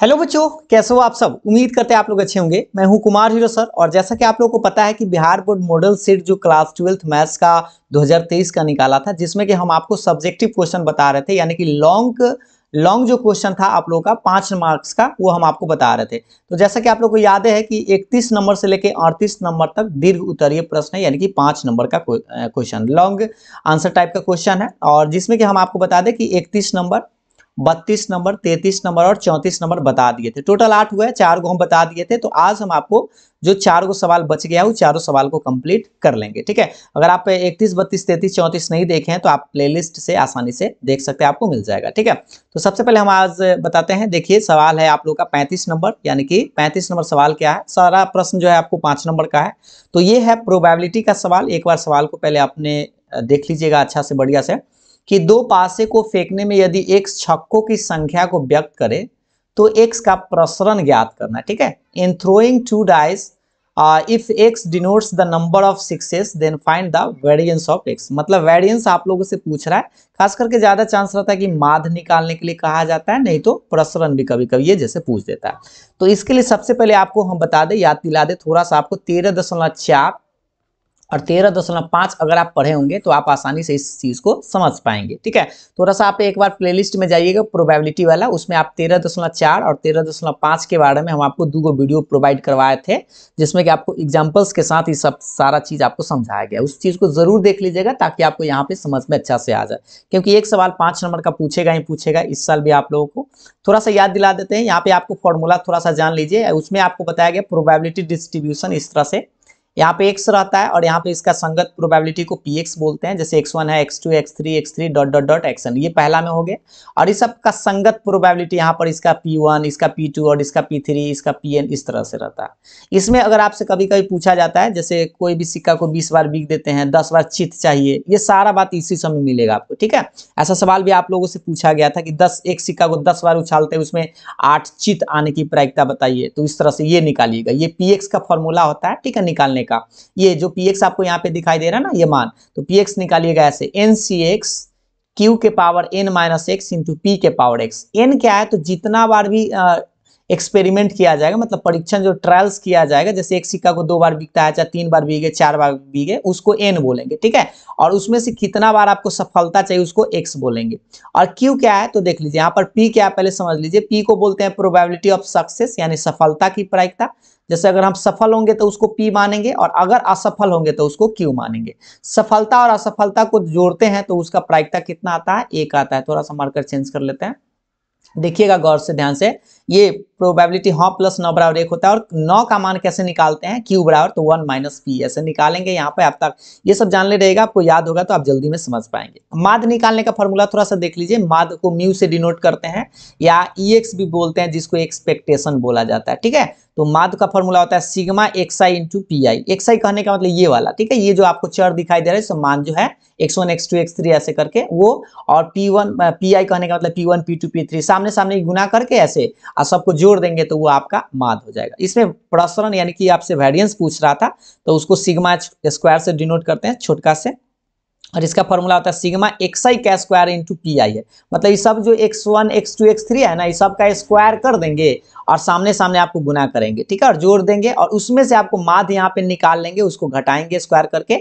Hello बच्चों, कैसे हो आप सब। उम्मीद करते हैं आप लोग अच्छे होंगे। मैं हूं कुमार हीरो सर। और जैसा कि आप लोगों को पता है कि बिहार बोर्ड मॉडल सीट जो क्लास 12th मैथ्स का 2023 का निकाला था, जिसमें कि हम आपको सब्जेक्टिव क्वेश्चन बता रहे थे, यानी कि लॉन्ग जो क्वेश्चन था आप लोगों का 5 मार्क्स का, वो हम आपको बता रहे थे। तो जैसा कि आप लोग को याद है कि 31 नंबर से लेकर 38 नंबर तक दीर्घ उत्तरीय प्रश्न है, यानी कि 5 नंबर का क्वेश्चन लॉन्ग आंसर टाइप का क्वेश्चन है। और जिसमें कि हम आपको बता दें कि 31 नंबर, 32 नंबर, 33 नंबर और 34 नंबर बता दिए थे। टोटल 8 हुए, 4 को हम बता दिए थे। तो आज हम आपको जो 4 को सवाल बच गया, वो चारों सवाल को कंप्लीट कर लेंगे। ठीक है, अगर आप 31, 32, 33, 34 नहीं देखे हैं तो आप प्लेलिस्ट से आसानी से देख सकते हैं, आपको मिल जाएगा। ठीक है, तो सबसे पहले हम आज बताते हैं। देखिए, सवाल है आप लोग का 35 नंबर, यानी कि 35 नंबर सवाल क्या है। सारा प्रश्न जो है आपको 5 नंबर का है। तो ये है प्रोबेबिलिटी का सवाल। एक बार सवाल को पहले आपने देख लीजिएगा अच्छा से, बढ़िया से, कि दो पासे को फेंकने में यदि x छक्कों की संख्या को व्यक्त करे तो x का प्रसरण ज्ञात करना। ठीक है, in throwing two dice if x denotes the number of success then find the variance of x। मतलब वेरिएंस आप लोगों से पूछ रहा है। खास करके ज्यादा चांस रहता है कि माध्य निकालने के लिए कहा जाता है, नहीं तो प्रसरण भी कभी कभी ये जैसे पूछ देता है। तो इसके लिए सबसे पहले आपको हम बता दें, याद दिला दे थोड़ा सा आपको, 13.4 और 13.5 अगर आप पढ़े होंगे तो आप आसानी से इस चीज को समझ पाएंगे। ठीक है, थोड़ा सा आप एक बार प्लेलिस्ट में जाइएगा प्रोबेबिलिटी वाला, उसमें आप 13.4 और 13.5 के बारे में हम आपको 2 वीडियो प्रोवाइड करवाए थे, जिसमें कि आपको एग्जांपल्स के साथ ये सब सारा चीज आपको समझाया गया। उस चीज को जरूर देख लीजिएगा ताकि आपको यहाँ पे समझ में अच्छा से आ जाए, क्योंकि एक सवाल 5 नंबर का पूछेगा ही पूछेगा इस साल भी। आप लोगों को थोड़ा सा याद दिला देते हैं। यहाँ पे आपको फॉर्मूला थोड़ा सा जान लीजिए। उसमें आपको बताया गया प्रोबेबिलिटी डिस्ट्रीब्यूशन इस तरह से, यहाँ पे x रहता है और यहाँ पे इसका संगत प्रोबेबिलिटी को px बोलते हैं। जैसे x1 है, x2, x3 dot dot dot xn, ये पहला में हो गया। और इस सब का संगत प्रोबेबिलिटी यहाँ पर इसका p1, इसका p2 और इसका p3, इसका pn, इस तरह से रहता है। इसमें अगर आपसे कभी कभी पूछा जाता है, जैसे कोई भी सिक्का को 20 बार बिक देते हैं, 10 बार चित चाहिए, ये सारा बात इसी समय मिलेगा आपको। ठीक है, ऐसा सवाल भी आप लोगों से पूछा गया था कि 10 एक सिक्का को 10 बार उछालते हैं, उसमें 8 चित आने की प्रायिकता बताइए। तो इस तरह से ये निकालिएगा, ये px का फॉर्मूला होता है। ठीक है, निकालने का ये जो px आपको यहाँ पे दिखाई दे रहा है ना, ये मान, तो px निकालिएगा ऐसे, ncx q के power n minus x into p के पावर x। n क्या है, तो जितना बार भी एक्सपेरिमेंट किया जाएगा, मतलब परीक्षण जो ट्रायल्स किया जाएगा, जैसे एक सिक्का को 2 बार बिकता है, चाहे 3 बार बिके, 4 बार बिके, उसको n बोलेंगे। ठीक है, और उसमें से कितना बार आपको सफलता चाहिए उसको x बोलेंगे। और q क्या है, तो देख लीजिए यहाँ पर p क्या है, पहले समझ लीजिए। p को बोलते हैं प्रोबेबिलिटी ऑफ सक्सेस, यानी सफलता की प्रायिकता। जैसे अगर हम सफल होंगे तो उसको p मानेंगे, और अगर असफल होंगे तो उसको q मानेंगे। सफलता और असफलता को जोड़ते हैं तो उसका प्रायिकता कितना आता है, 1 आता है। थोड़ा सा मार्कर चेंज कर लेते हैं, देखिएगा गौर से, ध्यान से। ये प्रोबेबिलिटी हाँ प्लस 9 बराबर 1 होता है। और 9 का मान कैसे निकालते हैं, q बराबर तो 1 माइनस p, ऐसे निकालेंगे। यहाँ पे आप तक ये सब जान ले रहेगा, आपको याद होगा तो आप जल्दी में समझ पाएंगे। माध्य निकालने का फॉर्मूला थोड़ा सा देख लीजिए। माध्य को म्यू से डिनोट करते हैं, या ex भी बोलते हैं, जिसको एक्सपेक्टेशन बोला जाता है। ठीक है, तो माध्य का फॉर्मूला होता है sigma xi into P I. XI कहने का मतलब ये वाला। ठीक है, ये जो आपको चर दिखाई दे रहा है, सब मान जो है x1, x2, x3 ऐसे करके वो, और p1 pi कहने का मतलब p1, p2, p3 सामने सामने गुना करके ऐसे और सबको जोड़ देंगे तो वो आपका माध्य हो जाएगा। इसमें प्रसरण यानी कि आपसे वेरिएंस पूछ रहा था, तो उसको सिग्मा स्क्वायर से डिनोट करते हैं, छोटका से। और इसका फॉर्मूला होता है सिग्मा xi का स्क्वायर इंटू पी आई है। मतलब ये सब जो x1, x2, x3 है ना, ये सब का स्क्वायर कर देंगे और सामने सामने आपको गुना करेंगे। ठीक है, और जोड़ देंगे, और उसमें से आपको माध्य यहाँ पे निकाल लेंगे, उसको घटाएंगे स्क्वायर करके,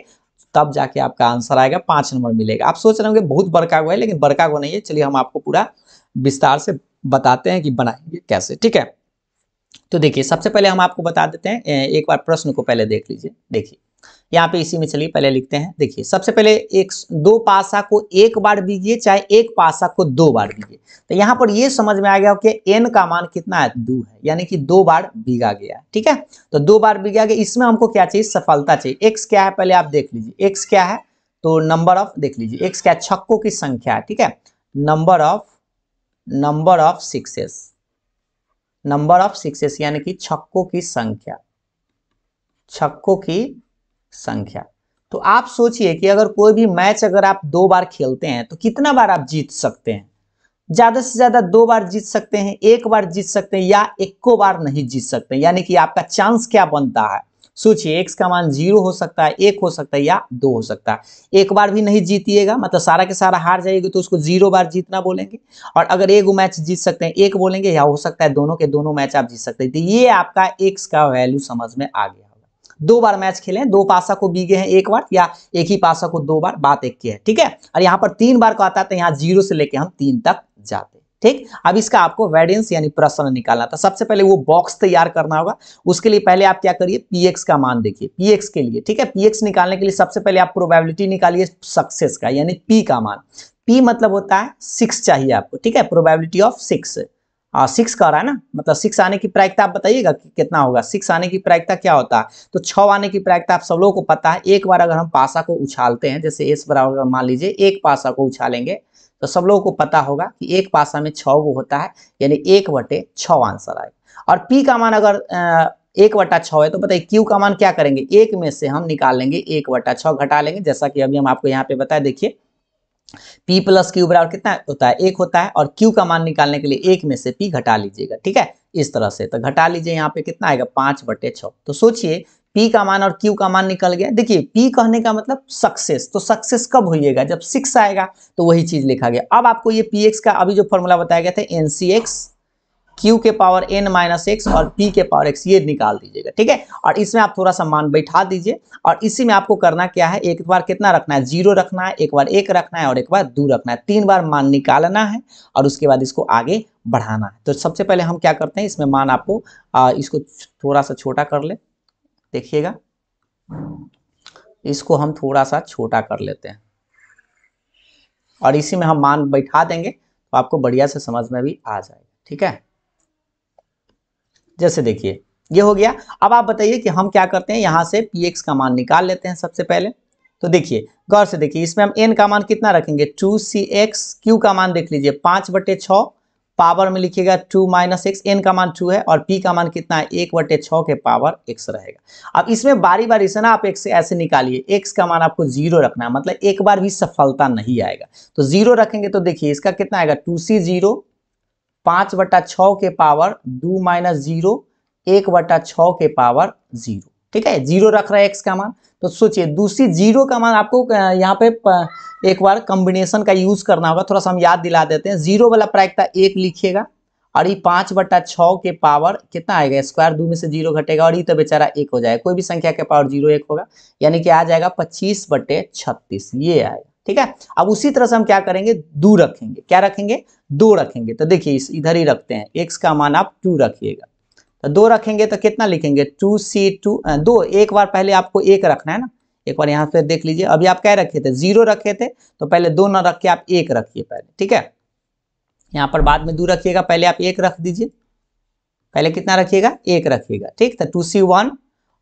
तब जाके आपका आंसर आएगा, 5 नंबर मिलेगा। आप सोच रहे होंगे बहुत बड़का हुआ है, लेकिन बड़का को नहीं है। चलिए हम आपको पूरा विस्तार से बताते हैं कि बनाएंगे कैसे। ठीक है, तो देखिए सबसे पहले हम आपको बता देते हैं, एक बार प्रश्न को पहले देख लीजिए। देखिए यहाँ पे इसी में, चलिए पहले लिखते हैं। देखिए सबसे पहले दो पासा को 1 बार बीजिए, चाहे एक पासा को 2 बार बीजिए। तो यहाँ पर ये समझ में आ गया कि n का मान कितना है, 2 है, यानी कि 2 बार बीगा गया। ठीक है, तो 2 बार बीगा गया। इसमें हमको क्या चाहिए, सफलता चाहिए। x क्या है पहले आप देख लीजिए, x क्या है, तो नंबर ऑफ, देख लीजिए x क्या है, छक्कों की संख्या है। ठीक है, number of sixes, number of sixes यानी कि छक्कों की संख्या, छक्कों की संख्या। तो आप सोचिए कि अगर कोई भी मैच अगर आप 2 बार खेलते हैं तो कितना बार आप जीत सकते हैं। ज्यादा से ज्यादा 2 बार जीत सकते हैं, 1 बार जीत सकते हैं, या 1 बार नहीं जीत सकते। यानी कि आपका चांस क्या बनता है, सोचिए x का मान 0 हो सकता है, 1 हो सकता है या 2 हो सकता है। एक बार भी नहीं जीतिएगा, मतलब सारा के सारा हार जाएगी तो उसको 0 बार जीतना बोलेंगे, और अगर एक मैच जीत सकते हैं एक बोलेंगे, या हो सकता है दोनों के दोनों मैच आप जीत सकते हैं। तो ये आपका x का वैल्यू समझ में आ गया। 2 बार मैच खेले, 2 पासा को बीगे हैं एक बार, या एक ही पासा को 2 बार, बात एक की है, ठीक है। और यहाँ पर 3 बार का आता है, तो यहाँ 0 से लेके हम 3 तक जाते हैं, ठीक। अब इसका आपको वेरिएंस यानी प्रश्न निकालना था। सबसे पहले वो बॉक्स तैयार करना होगा। उसके लिए पहले आप क्या करिए, px का मान देखिए, px के लिए, ठीक है। px निकालने के लिए सबसे पहले आप प्रोबेबिलिटी निकालिए सक्सेस का, यानी p का मान। p मतलब होता है 6 चाहिए आपको, ठीक है, प्रोबेबिलिटी ऑफ 6। 6 का रहा है ना, मतलब 6 आने की प्रायिकता आप बताइएगा कि कितना होगा। 6 आने की प्रायिकता क्या होता है, तो 6 आने की प्रायिकता आप सब लोगों को पता है। एक बार अगर हम पासा को उछालते हैं, जैसे एस बराबर मान लीजिए एक पासा को उछालेंगे, तो सब लोगों को पता होगा कि एक पासा में 6 वो होता है, यानी 1/6 आंसर आएगा। और पी का मान अगर 1/6 है, तो बताइए क्यू का मान क्या करेंगे, एक में से हम निकाल लेंगे 1/6 घटा लेंगे, जैसा कि अभी हम आपको यहाँ पे बताया। देखिए P प्लस क्यू बराबर कितना होता है, 1 होता है, और Q का मान निकालने के लिए 1 में से P घटा लीजिएगा, ठीक है, इस तरह से। तो घटा लीजिए, यहाँ पे कितना आएगा 5/6। तो सोचिए P का मान और Q का मान निकल गया। देखिए P कहने का मतलब सक्सेस, तो सक्सेस कब होइएगा, जब 6 आएगा, तो वही चीज लिखा गया। अब आपको ये PX का अभी जो फॉर्मूला बताया गया था, NCX Q के पावर n-x और P के पावर x, ये निकाल दीजिएगा, ठीक है। और इसमें आप थोड़ा सा मान बैठा दीजिए, और इसी में आपको करना क्या है, एक बार कितना रखना है, 0 रखना है, एक बार 1 रखना है, और एक बार 2 रखना है। 3 बार मान निकालना है, और उसके बाद इसको आगे बढ़ाना है। तो सबसे पहले हम क्या करते हैं, इसमें मान आपको इसको थोड़ा सा छोटा कर ले, देखिएगा, इसको हम थोड़ा सा छोटा कर लेते हैं, और इसी में हम मान बैठा देंगे, तो आपको बढ़िया से समझ में भी आ जाएगा, ठीक है। जैसे देखिए ये हो गया। अब आप बताइए कि हम क्या करते हैं, यहां से px का मान निकाल लेते हैं सबसे पहले। तो देखिए गौर से देखिए, इसमें हम n का मान कितना रखेंगे 2cx, q का मान देख लीजिए 5/6, पावर में लिखिएगा 2 - x, n का मान 2 है, और p का मान कितना है 1/6 के पावर x रहेगा। अब इसमें बारी बारी से ना आप x ऐसे निकालिए, x का मान आपको 0 रखना है, मतलब एक बार भी सफलता नहीं आएगा। तो 0 रखेंगे तो देखिए इसका कितना आएगा 2c0, 5/6 के पावर 2 - 0, 1/6 के पावर 0, ठीक है। 0 रख रहा है x का मान, तो सोचिए दूसरी 0 का मान आपको यहाँ पे एक बार कॉम्बिनेशन का यूज करना होगा। थोड़ा सा हम याद दिला देते हैं, 0 वाला प्रायिकता 1 लिखिएगा, और ये 5/6 के पावर कितना आएगा, स्क्वायर 2 में से 0 घटेगा, और ये तो बेचारा 1 हो जाएगा। कोई भी संख्या के पावर 0 1 होगा, यानी कि आ जाएगा 25/36, ये आएगा, ठीक है। अब उसी तरह से हम क्या करेंगे, 2 रखेंगे, क्या रखेंगे 2 रखेंगे। तो देखिए इधर ही रखते हैं, x का मान आप 2 रखिएगा। तो 2 रखेंगे तो कितना लिखेंगे 2c2, 2, एक बार पहले आपको 1 रखना है ना, एक बार यहाँ पे देख लीजिए। अभी आप क्या रखे थे 0 रखे थे, तो पहले 2 न रख के आप 1 रखिए पहले, ठीक है। यहाँ पर बाद में 2 रखिएगा, पहले आप 1 रख दीजिए, पहले कितना रखिएगा 1 रखिएगा, ठीक। तो 2c1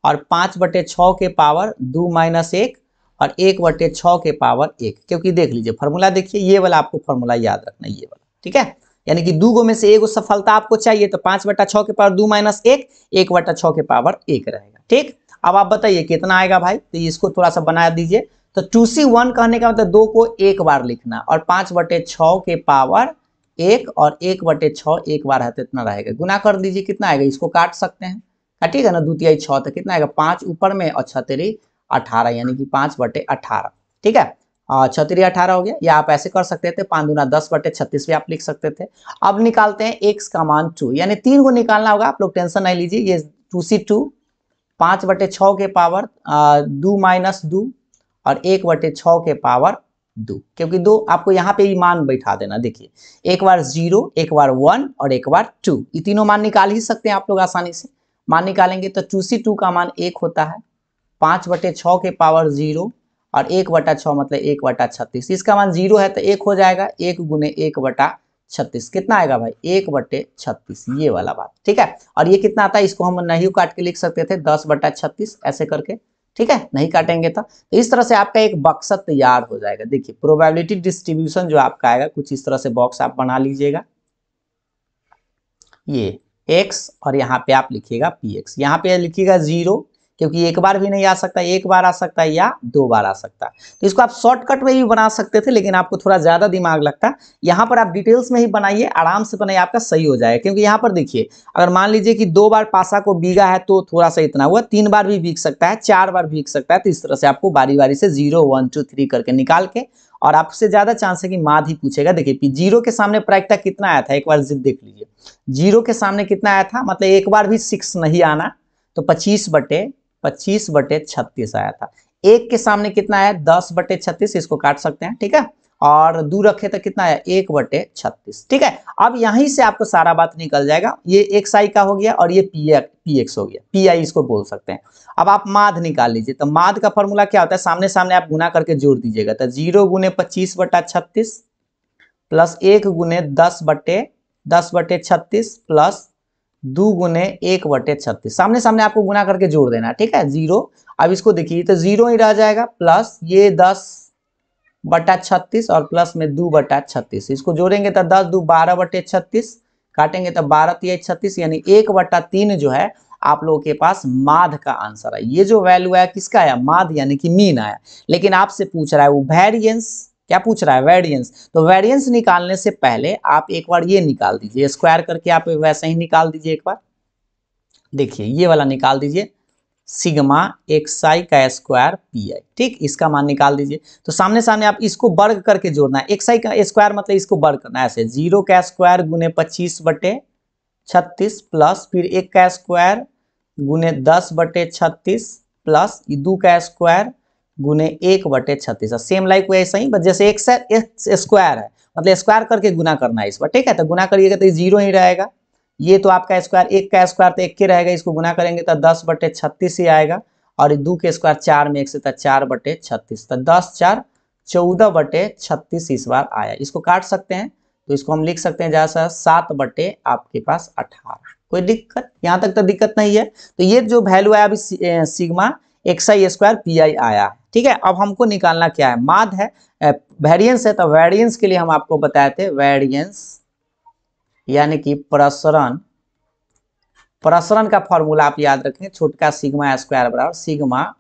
और 5/6 के पावर 2 - 1 और 1/6 के पावर 1, क्योंकि देख लीजिए फॉर्मूला देखिए, ये वाला आपको फॉर्मूला याद रखना है, ये वाला, ठीक है। यानी कि 2 में से 1 सफलता आपको चाहिए, तो 5/6 के पावर 2 - 1, 1/6 के पावर 1 रहेगा, ठीक। अब आप बताइए कितना आएगा भाई, तो इसको थोड़ा सा बना दीजिए। तो 2c1 कहने का मतलब 2 को एक बार लिखना, और 5/6 के पावर 1 और 1/6 एक बार है तो इतना रहेगा, गुना कर दीजिए, कितना आएगा, इसको काट सकते हैं, काटिएगा ना, 2 × 6, तो कितना आएगा 5 ऊपर में और 6 × 18, यानी कि 5/18, ठीक है। 6 × 18 हो गया, या आप ऐसे कर सकते थे 5 × 10/36 भी आप लिख सकते थे। अब निकालते हैं x का मान 2, यानी 3 को निकालना होगा, आप लोग टेंशन नहीं लीजिए। ये 2c2 5/6 के पावर 2 - 2 और 1/6 के पावर 2, क्योंकि 2 आपको यहाँ पे ही मान बैठा देना। देखिए एक बार 0, एक बार 1 और एक बार 2, ये तीनों मान निकाल ही सकते हैं आप लोग आसानी से। मान निकालेंगे तो 2c2 का मान 1 होता है, 5/6 के पावर 0 और 1/6 मतलब 1/36, इसका मान 0 है तो 1 हो जाएगा, 1 × 1/36 कितना आएगा भाई 1/36, ये वाला बात, ठीक है। और ये कितना आता है, इसको हम नहीं काट के लिख सकते थे 10/36 ऐसे करके, ठीक है, नहीं काटेंगे तो इस तरह से आपका एक बक्सा तैयार हो जाएगा। देखिए प्रोबेबिलिटी डिस्ट्रीब्यूशन जो आपका आएगा कुछ इस तरह से बॉक्स आप बना लीजिएगा, ये x और यहाँ पे आप लिखिएगा px, यहाँ पे लिखिएगा 0, क्योंकि एक बार भी नहीं आ सकता, एक बार आ सकता है या 2 बार आ सकता है। तो इसको आप शॉर्टकट में भी बना सकते थे, लेकिन आपको थोड़ा ज्यादा दिमाग लगता। यहाँ पर आप डिटेल्स में ही बनाइए, आराम से बनाइए, आपका सही हो जाएगा। क्योंकि यहाँ पर देखिए, अगर मान लीजिए कि 2 बार पासा को बीगा है तो थोड़ा सा इतना हुआ, 3 बार भी बीग सकता है, 4 बार बीग सकता है। तो इस तरह से आपको बारी बारी से 0 1 2 3 करके निकाल के, और आपसे ज्यादा चांस है कि माध ही पूछेगा। देखिए 0 के सामने प्रायिकता कितना आया था, एक बार देख लीजिए। 0 के सामने कितना आया था, मतलब एक बार भी 6 नहीं आना, तो 25/36 आया था। 1 के सामने कितना आया, 10/36, इसको काट सकते हैं, ठीक है। और 2 रखे तो कितना आया, 1/36, ठीक है। अब यहीं से आपको सारा बात निकल जाएगा। ये xi का हो गया और ये px हो गया, pi इसको बोल सकते हैं। अब आप माध निकाल लीजिए। तो माध का फॉर्मूला क्या होता है, सामने सामने आप गुना करके जोड़ दीजिएगा। तो 0 × 25/36 प्लस 1 × 10/36 प्लस 2 × 1/36, सामने सामने आपको गुना करके जोड़ देना, ठीक है। 0, अब इसको देखिए तो 0 ही रह जाएगा, प्लस ये 10/36 और प्लस में 2/36, इसको जोड़ेंगे तो 10 2 12/36, काटेंगे तो 12 3 36, यानी 1/3 जो है आप लोगों के पास माध का आंसर है। ये जो वैल्यू आया किसका आया, माध यानी कि मीन आया। लेकिन आपसे पूछ रहा है वो वेरिएंस, क्या पूछ रहा है, वेरिएंस। तो वेरिएंस निकालने से पहले आप एक बार ये निकाल दीजिए, स्क्वायर करके आप वैसे ही निकाल दीजिए एक बार। देखिए ये वाला निकाल दीजिए, सिग्मा xi का स्क्वायर pi, ठीक, इसका मान निकाल दीजिए। तो सामने सामने आप इसको वर्ग करके जोड़ना है, xi का स्क्वायर मतलब इसको वर्ग करना है ऐसे, 0 का स्क्वायर × 25/36 प्लस फिर 1 का स्क्वायर × 10/36 प्लस 2 का स्क्वायर × 1/36। सेम लाइक वैसे ही, बस जैसे x स्क्वायर है मतलब स्क्वायर करके गुना करना है इस पर, ठीक है। तो गुना करिएगा तो 0 ही रहेगा। ये तो आपका स्क्वायर, 1 का स्क्वायर तो 1 के रहेगा, इसको गुना करेंगे तो 10/36 ही आएगा। और 2 के स्क्वायर 4 में 1 से था 4/36, तो 10 4 14/36 इस बार आया। इसको काट सकते हैं, तो इसको हम लिख सकते हैं जैसा 7 आपके पास 18। कोई दिक्कत, यहाँ तक तो दिक्कत नहीं है। तो ये जो वैल्यू आया अभी सिग्मा xi स्क्वायर pi आया, ठीक है। अब हमको निकालना क्या है, माध है, वेरिएंस है। तो वेरिएंस के लिए हम आपको बताए थे, वेरिएंस यानी कि प्रसरण का फॉर्मूला आप याद रखें, छोटका सिग्मा स्क्वायर बराबर sigma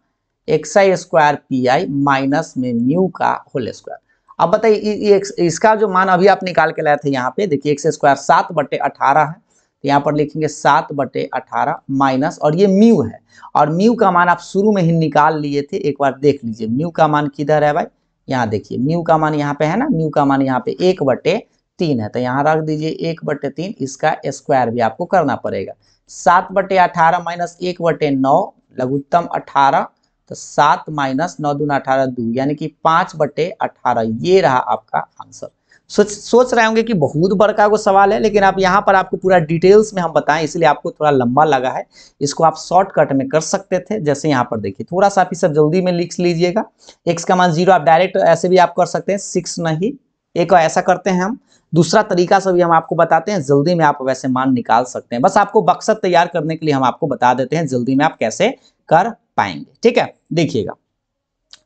xi square pi minus में म्यू का होल स्क्वायर। अब बताइए इसका जो मान अभी आप निकाल के लाए थे, यहाँ पे देखिए x स्क्वायर 7/18 है, तो यहाँ पर लिखेंगे 7/18 माइनस, और ये म्यू है, और म्यू का मान आप शुरू में ही निकाल लिए थे, एक बार देख लीजिए म्यू का मान किधर है भाई, यहाँ देखिए म्यू का मान यहाँ पे है ना, म्यू का मान यहाँ पे 1/3 है, तो यहाँ रख दीजिए 1/3, इसका स्क्वायर भी आपको करना पड़ेगा। 7/18 माइनस 1/9 लघुत्तम 18, तो 7 माइनस 9 दूना 18 2, यानी कि 5/18, ये रहा आपका आंसर। सोच रहे होंगे कि बहुत बड़का को सवाल है, लेकिन आप यहाँ पर आपको पूरा डिटेल्स में हम बताएं, इसलिए आपको थोड़ा लंबा लगा है। इसको आप शॉर्टकट में कर सकते थे, जैसे यहाँ पर देखिए, थोड़ा सा आप सब जल्दी में लिख लीजिएगा। x का मान 0 आप डायरेक्ट ऐसे भी आप कर सकते हैं, 6 नहीं, एक ऐसा करते हैं हम, दूसरा तरीका से भी हम आपको बताते हैं, जल्दी में आप वैसे मान निकाल सकते हैं। बस आपको बक्सत तैयार करने के लिए हम आपको बता देते हैं जल्दी में आप कैसे कर पाएंगे, ठीक है। देखिएगा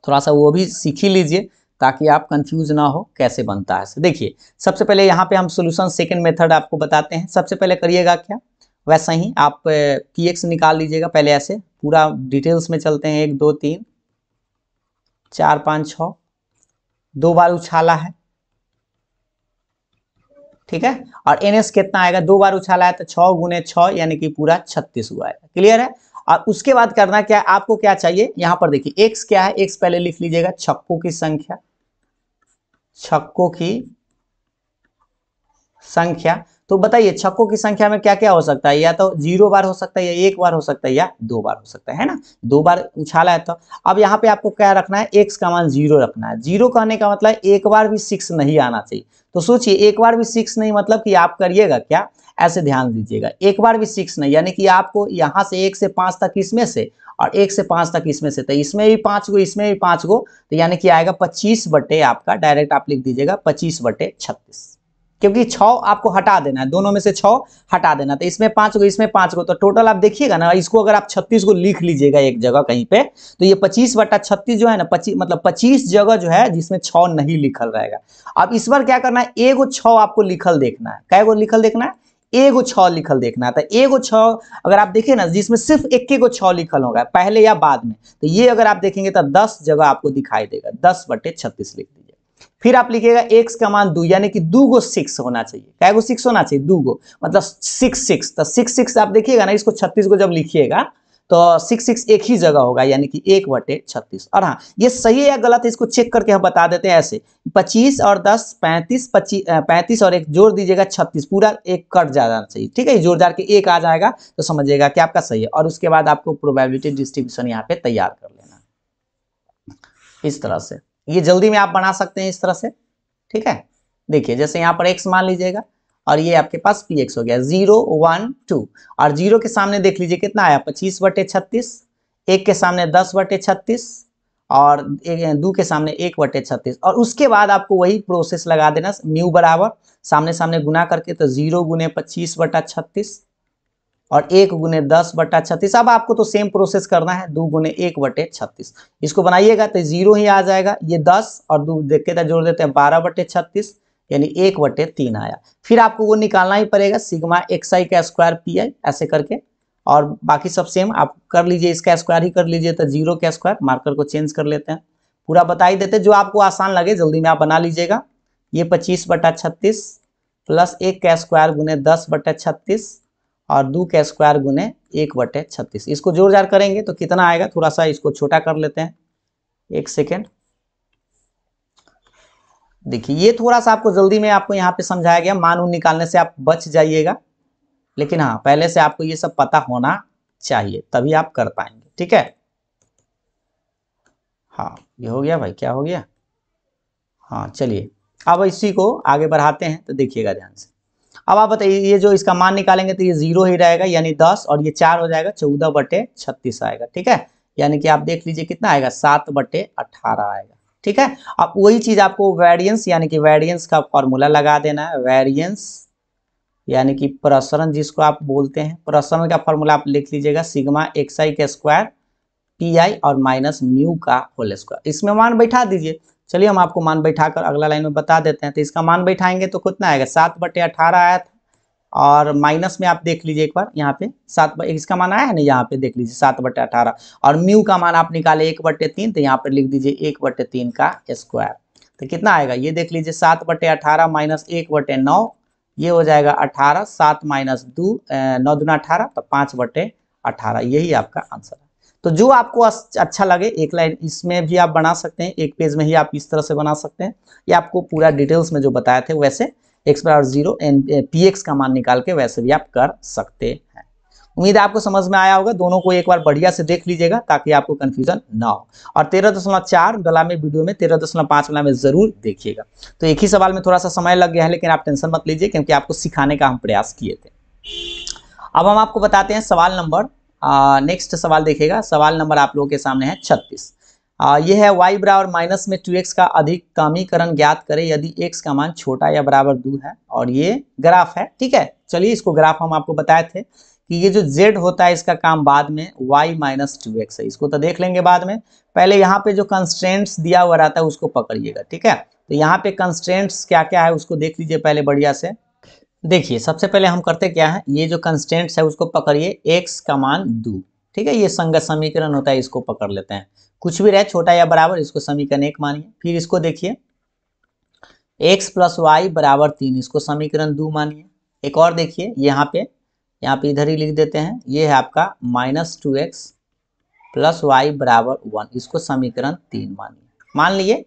थोड़ा सा वो भी सीख ही लीजिए, ताकि आप कंफ्यूज ना हो कैसे बनता है। देखिए सबसे पहले यहाँ पे हम सॉल्यूशन सेकंड मेथड आपको बताते हैं। सबसे पहले करिएगा क्या, वैसा ही आप px निकाल लीजिएगा। पहले ऐसे पूरा डिटेल्स में चलते हैं, 1 2 3 4 5 6, 2 बार उछाला है, ठीक है। और ns कितना आएगा, 2 बार उछाला है तो 6 × 6 यानी कि पूरा 36 हुआ है, क्लियर है। और उसके बाद करना क्या है, आपको क्या चाहिए, यहाँ पर देखिए x क्या है, x पहले लिख लीजिएगा, छक्कों की संख्या, छक्कों की संख्या। तो बताइए छक्कों की संख्या में क्या क्या हो सकता है, या तो 0 बार हो सकता है, या 1 बार हो सकता है, या 2 बार हो सकता है ना, 2 बार उछाला है। तो अब यहाँ पे आपको क्या रखना है, x का मान 0 रखना है। 0 कहने का मतलब एक बार भी 6 नहीं आना चाहिए। तो सोचिए एक बार भी 6 नहीं, मतलब कि आप करिएगा क्या, ऐसे ध्यान दीजिएगा, एक बार भी 6 नहीं, यानी कि आपको यहाँ से 1 से 5 तक इसमें से, और 1 से 5 तक इसमें से, तो इसमें भी 5 गो, इसमें भी 5 गो, तो यानी कि आएगा 25 बटे आपका, डायरेक्ट आप लिख दीजिएगा 25/36, क्योंकि 6 आपको हटा देना है, दोनों में से 6 हटा देना, तो इसमें 5 गो, इसमें 5 गो, तो टोटल आप देखिएगा ना, इसको अगर आप 36 को लिख लीजिएगा एक जगह कहीं पे, तो ये 25/36 जो है ना, 25 मतलब 25 जगह जो है जिसमें 6 नहीं लिखल रहेगा। अब इस बार क्या करना है, एगो 6 आपको लिखल देखना है, कै गो लिखल देखना है, एगो 6 लिखल देखना है। तो एगो 6 अगर आप देखें ना जिसमें सिर्फ एक गो 6 लिखल होगा पहले या बाद में, तो ये अगर आप देखेंगे तो 10 जगह आपको दिखाई देगा, 10/36 लिख दीजिए। फिर आप लिखिएगा x का मान 2 यानी कि 2 गो 6 होना चाहिए। क्या गो 6 होना चाहिए? 2 गो, मतलब 6 तो 6 आप देखिएगा ना, इसको 36 को जब लिखिएगा तो 6 एक ही जगह होगा यानी कि 1/36। और हाँ, ये सही है या गलत है इसको चेक करके हम बता देते हैं ऐसे। 25 और 10 35, 35 और 1 जोड़ दीजिएगा 36, पूरा एक कट जाना चाहिए। ठीक है, जोड़ जाड़ के 1 आ जाएगा तो समझिएगा कि आपका सही है। और उसके बाद आपको प्रोबेबिलिटी डिस्ट्रीब्यूशन यहाँ पे तैयार कर लेना इस तरह से। ये जल्दी में आप बना सकते हैं इस तरह से। ठीक है, देखिए जैसे यहाँ पर x मान लीजिएगा और ये आपके पास px हो गया 0 1 2, और 0 के सामने देख लीजिए कितना आया 25/36, 1 के सामने 10/36 और 2 के सामने 1/36। और उसके बाद आपको वही प्रोसेस लगा देना, म्यू बराबर सामने सामने गुना करके, तो 0 गुने 25/36 और 1 गुने 10/36। अब आपको तो सेम प्रोसेस करना है, 2 गुने 1/36। इसको बनाइएगा तो 0 ही आ जाएगा, ये 10 और 2 देखते थे जोड़ देते हैं 12/36 यानी 1/3 आया। फिर आपको वो निकालना ही पड़ेगा, सिग्मा xi का स्क्वायर pi ऐसे करके, और बाकी सब सेम आप कर लीजिए, इसका स्क्वायर ही कर लीजिए तो 0 का स्क्वायर, मार्कर को चेंज कर लेते हैं, पूरा बता ही देते, जो आपको आसान लगे जल्दी में आप बना लीजिएगा। ये 25/36 प्लस 1 का स्क्वायर गुने 10/36 और 2 का स्क्वायर गुने 1/36। इसको जोड़ जाड़ करेंगे तो कितना आएगा, थोड़ा सा इसको छोटा कर लेते हैं, 1 सेकेंड। देखिए ये थोड़ा सा आपको जल्दी में आपको यहाँ पे समझाया गया, मान उन निकालने से आप बच जाइएगा, लेकिन हाँ पहले से आपको ये सब पता होना चाहिए तभी आप कर पाएंगे। ठीक है, हाँ ये हो गया भाई, क्या हो गया, हाँ चलिए अब इसी को आगे बढ़ाते हैं, तो देखिएगा ध्यान से। अब आप बताइए, ये जो इसका मान निकालेंगे तो ये 0 ही रहेगा यानी 10 और ये 4 हो जाएगा 14/36 आएगा। ठीक है, यानी कि आप देख लीजिए कितना आएगा 7/18 आएगा। ठीक है, अब वही चीज आपको वेरिएंस यानी कि वेरिएंस का फॉर्मूला लगा देना है, वेरिएंस यानी कि प्रसरण जिसको आप बोलते हैं, प्रसरण का फॉर्मूला आप लिख लीजिएगा, सिग्मा xi का स्क्वायर pi और माइनस म्यू का होल स्क्वायर, इसमें मान बैठा दीजिए। चलिए हम आपको मान बैठाकर अगला लाइन में बता देते हैं। तो इसका मान बैठाएंगे तो कितना आएगा 7/18 आया था, और माइनस में आप देख लीजिए एक बार यहाँ पे 7 इसका मान आया है ना, यहाँ पे देख लीजिए 7/18, और म्यू का मान आप निकाले 1/3, तो यहाँ पे लिख दीजिए 1/3 का स्क्वायर। तो कितना आएगा ये देख लीजिए 7/18 माइनस 1/9, ये हो जाएगा 18, 7 माइनस 2 9 दूना 18, तो 5/18, यही आपका आंसर है। तो जो आपको अच्छा लगे एक लाइन इसमें भी आप बना सकते हैं, एक पेज में ही आप इस तरह से बना सकते हैं, या आपको पूरा डिटेल्स में जो बताए थे वैसे x/0 एंड px का मान निकाल के वैसे भी आप कर सकते हैं। उम्मीद है आपको समझ में आया होगा, दोनों को एक बार बढ़िया से देख लीजिएगा ताकि आपको कंफ्यूजन ना हो। और 13.4 वाला में वीडियो में 13.5 वाला में जरूर देखिएगा। तो एक ही सवाल में थोड़ा सा समय लग गया है, लेकिन आप टेंशन मत लीजिए क्योंकि आपको सिखाने का हम प्रयास किए थे। अब हम आपको बताते हैं सवाल नंबर, नेक्स्ट सवाल देखिएगा, सवाल नंबर आप लोगों के सामने है 36। यह है y बराबर माइनस में 2x का अधिकतमीकरण ज्ञात करें यदि x का मान छोटा या बराबर 2 है, और ये ग्राफ है। ठीक है, चलिए इसको ग्राफ हम आपको बताए थे कि ये जो z होता है इसका काम बाद में y माइनस 2x है, इसको तो देख लेंगे बाद में। पहले यहाँ पे जो कंस्ट्रेंट्स दिया हुआ रहता है उसको पकड़िएगा। ठीक है, तो यहाँ पे कंस्ट्रेंट्स क्या क्या है उसको देख लीजिए पहले बढ़िया से। देखिए सबसे पहले हम करते क्या है, ये जो कंस्टेंट्स है उसको पकड़िए, x का मान 2। ठीक है, ये संगत समीकरण होता है, इसको पकड़ लेते हैं, कुछ भी रहे छोटा या बराबर इसको समीकरण 1 मानिए। फिर इसको देखिए x + y = 3, इसको समीकरण 2 मानिए। एक और देखिए यहाँ पे इधर ही लिख देते हैं, ये है आपका -2x + y = 1, इसको समीकरण 3 मानिए। मान लिए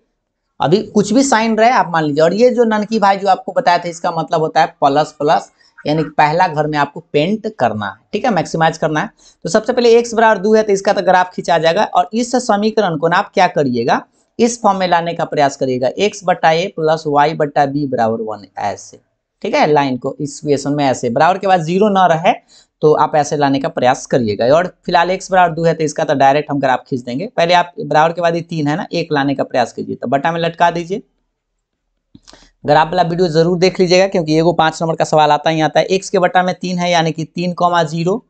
अभी कुछ भी साइन रहे आप मान लीजिए। और ये जो ननकी भाई जो आपको बताया था इसका मतलब होता है प्लस प्लस, यानी पहला घर में आपको पेंट करना है। ठीक है, मैक्सिमाइज करना है। तो सबसे पहले x = 2 है तो इसका तो ग्राफ खींचा जाएगा, और इस समीकरण को ना आप क्या करिएगा, इस फॉर्म में लाने का प्रयास करिएगा, x/a + y/b = 1 ऐसे। ठीक है, लाइन को इस इक्वेशन में ऐसे बराबर के बाद 0 ना रहे तो आप ऐसे लाने का प्रयास करिएगा। और फिलहाल x = 2 है तो इसका तो डायरेक्ट हम ग्राफ खींच देंगे। पहले आप बराबर के बाद ये 3 है ना, 1 लाने का प्रयास कीजिए, तो बटा में लटका दीजिए। ग्राफ वाला वीडियो जरूर देख लीजिएगा क्योंकि ये 5 नंबर का सवाल आता ही आता है। x के बटा में 3 है यानी कि 3,0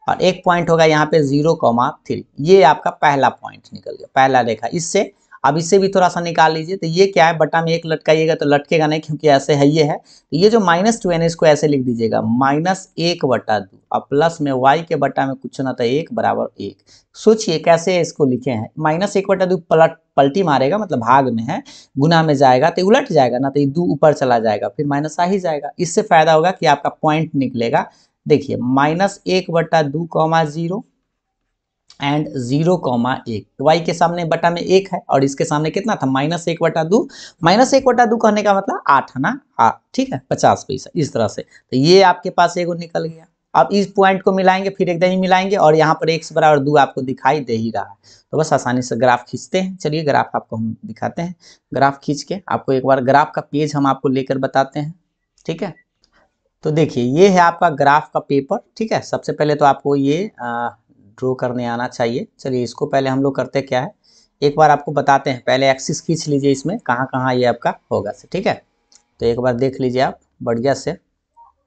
और एक पॉइंट होगा यहाँ पे 0,3, ये आपका पहला पॉइंट निकल गया, पहला रेखा। इससे अब इससे भी थोड़ा सा निकाल लीजिए, तो ये क्या है, बटा में 1 लटकाइएगा तो लटकेगा नहीं क्योंकि ऐसे है ये है, तो ये जो -2 है इसको ऐसे लिख दीजिएगा -1/2, अब प्लस में y के बटा में कुछ ना था 1 बराबर 1। सोचिए कैसे इसको लिखे हैं, -1/2 पलटी मारेगा मतलब भाग में है, गुना में जाएगा तो उलट जाएगा ना, तो ये 2 ऊपर चला जाएगा फिर माइनस आ ही जाएगा। इससे फायदा होगा कि आपका पॉइंट निकलेगा, देखिए -1/2, 0 एंड 0,1, वाई के सामने बटा में 1 है और इसके सामने कितना था -1/2, -1/2 कहने का मतलब 8 है ना, हाँ ठीक है, 50 पैसा इस तरह से। तो ये आपके पास एगो निकल गया। अब इस पॉइंट को मिलाएंगे, फिर एकदम ही मिलाएंगे और यहाँ पर x बराबर 2 आपको दिखाई दे ही रहा है, तो बस आसानी से ग्राफ खींचते हैं। चलिए ग्राफ आपको हम दिखाते हैं, ग्राफ खींच के आपको एक बार ग्राफ का पेज हम आपको लेकर बताते हैं, ठीक है। तो देखिए ये है आपका ग्राफ का पेपर, ठीक है। सबसे पहले तो आपको ये ड्रॉ करने आना चाहिए। चलिए इसको पहले हम लोग करते क्या है, एक बार आपको बताते हैं, पहले एक्सिस खींच लीजिए, इसमें कहाँ कहाँ ये आपका होगा, ठीक है। तो एक बार देख लीजिए आप बढ़िया से।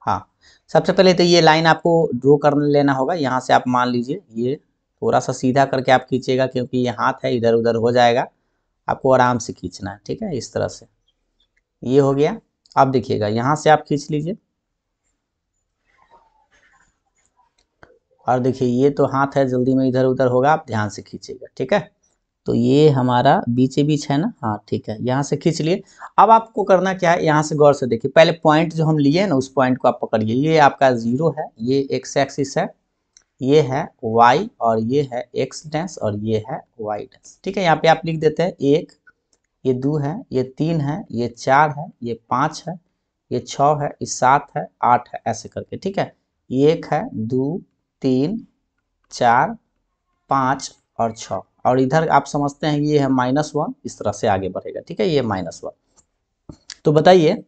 हाँ, सबसे पहले तो ये लाइन आपको ड्रॉ कर लेना होगा, यहाँ से आप मान लीजिए ये थोड़ा सा सीधा करके आप खींचिएगा क्योंकि ये हाथ है इधर उधर हो जाएगा, आपको आराम से खींचना है, ठीक है। इस तरह से ये हो गया। अब देखिएगा यहाँ से आप खींच लीजिए और देखिए ये तो हाथ है, जल्दी में इधर उधर होगा, आप ध्यान से खींचिएगा, ठीक है। तो ये हमारा बीचे बीच है ना, हाँ ठीक है, यहाँ से खींच लिए। अब आपको करना क्या है, यहाँ से गौर से देखिए, पहले पॉइंट जो हम लिए ना उस पॉइंट को आप पकड़िए, ये आपका 0 है, ये x एक्सिस है, ये है y और ये है x डैश और ये है y डैश, ठीक है। यहाँ पे आप लिख देते हैं 1, ये 2 है, ये 3 है, ये 4 है, ये 5 है, ये 6 है, ये 7 है, 8 है, ऐसे करके, ठीक है। 1 है, 2, 3, 4, 5 और 6, और इधर आप समझते हैं ये है -1, इस तरह से आगे बढ़ेगा, ठीक है, ये -1। तो बताइए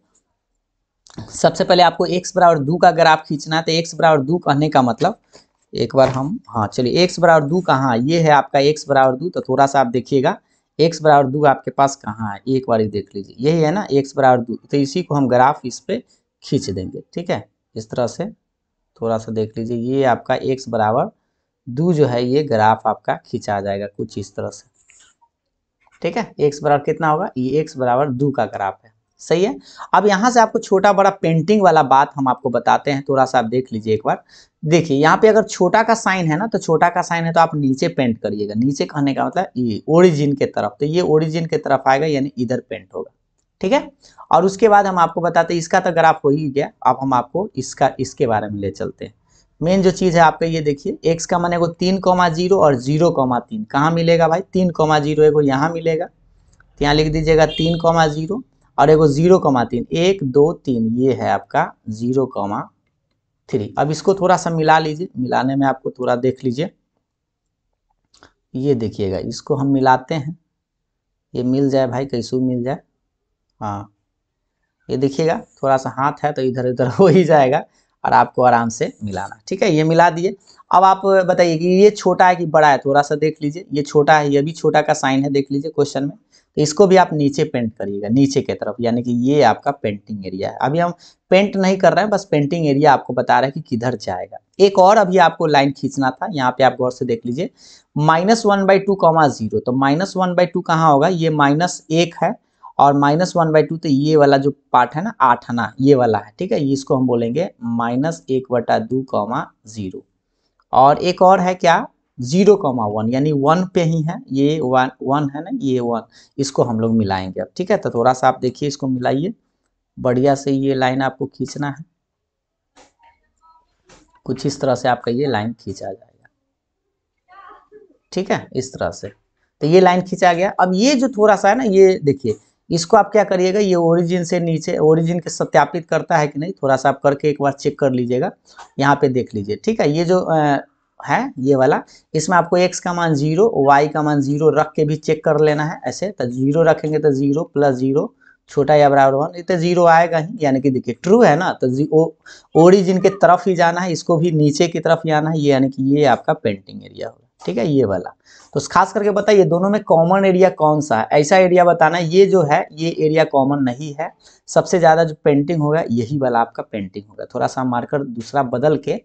सबसे पहले आपको x बराबर 2 का ग्राफ खींचना है, तो x बराबर 2 कहने का मतलब, एक बार हम, हाँ चलिए x बराबर 2 कहाँ, ये है आपका x बराबर 2, तो थोड़ा सा आप देखिएगा x बराबर 2 आपके पास कहाँ है, एक बार देख लीजिए, यही है ना x बराबर 2, तो इसी को हम ग्राफ इस पे खींच देंगे, ठीक है। इस तरह से थोड़ा सा देख लीजिए, ये आपका x बराबर 2 जो है ये ग्राफ आपका खींचा जाएगा कुछ इस तरह से, ठीक है। x बराबर कितना होगा, ये x बराबर 2 का ग्राफ है, सही है। अब यहाँ से आपको छोटा बड़ा पेंटिंग वाला बात हम आपको बताते हैं, थोड़ा सा आप देख लीजिए एक बार। देखिए यहाँ पे अगर छोटा का साइन है ना, तो छोटा का साइन है तो आप नीचे पेंट करिएगा, नीचे कहने का मतलब ये ओरिजिन के तरफ, तो ये ओरिजिन के तरफ आएगा यानी इधर पेंट होगा, ठीक है। और उसके बाद हम आपको बताते हैं, इसका तो ग्राफ हो ही गया, अब हम आपको इसके बारे में ले चलते हैं। मेन जो चीज़ है आपका ये देखिए, x का मान एगो 3,0 और 0,3 कहाँ मिलेगा भाई, 3,0 एगो यहाँ मिलेगा, तो यहाँ लिख दीजिएगा 3,0 और एगो 0,3, 1 2 3, ये है आपका 0,3। अब इसको थोड़ा सा मिला लीजिए, मिलाने में आपको थोड़ा देख लीजिए, ये देखिएगा इसको हम मिलाते हैं, ये मिल जाए भाई, कैसे मिल जाए, हाँ ये देखिएगा थोड़ा सा हाथ है तो इधर उधर हो ही जाएगा, और आपको आराम से मिलाना, ठीक है। ये मिला दिए। अब आप बताइए कि ये छोटा है कि बड़ा है, थोड़ा सा देख लीजिए, ये छोटा है, ये भी छोटा का साइन है, देख लीजिए क्वेश्चन में, तो इसको भी आप नीचे पेंट करिएगा, नीचे की तरफ, यानी कि ये आपका पेंटिंग एरिया है। अभी हम पेंट नहीं कर रहे हैं, बस पेंटिंग एरिया आपको बता रहे हैं कि किधर जाएगा। एक और अभी आपको लाइन खींचना था, यहाँ पे आप गौर से देख लीजिए, -1/2, 0, तो -1/2 कहाँ होगा, ये -1 है, और -1/2 तो ये वाला जो पार्ट है ना 8 आना, ये वाला है, ठीक है, इसको हम बोलेंगे -1/2, 0। और एक और है क्या, 0,1, यानी 1 पे ही है, ये 1 है ना, ये 1, इसको हम लोग मिलाएंगे अब, ठीक है। तो थोड़ा सा आप देखिए, इसको मिलाइए बढ़िया से, ये लाइन आपको खींचना है, कुछ इस तरह से आपका ये लाइन खींचा जाएगा, ठीक है, इस तरह से। तो ये लाइन खींचा गया। अब ये जो थोड़ा सा है ना, ये देखिए, इसको आप क्या करिएगा, ये ओरिजिन से नीचे, ओरिजिन के सत्यापित करता है कि नहीं, थोड़ा सा आप करके एक बार चेक कर लीजिएगा, यहाँ पे देख लीजिए, ठीक है। ये जो है ये वाला, इसमें आपको x का मान 0, y का मान 0 रख के भी चेक कर लेना है ऐसे, तो 0 रखेंगे तो 0 + 0 छोटा या बराबर 1, ये तो 0 आएगा ही, यानी कि देखिए ट्रू है ना, तो ओरिजिन के तरफ ही जाना है, इसको भी नीचे की तरफ ही आना है, यानी कि ये आपका पेंटिंग एरिया होगा, ठीक है, ये वाला। तो खास करके बताइए दोनों में कॉमन एरिया कौन सा है, ऐसा एरिया बताना है, ये जो है ये एरिया कॉमन नहीं है, सबसे ज़्यादा जो पेंटिंग होगा यही वाला आपका पेंटिंग होगा। थोड़ा सा मार्कर दूसरा बदल के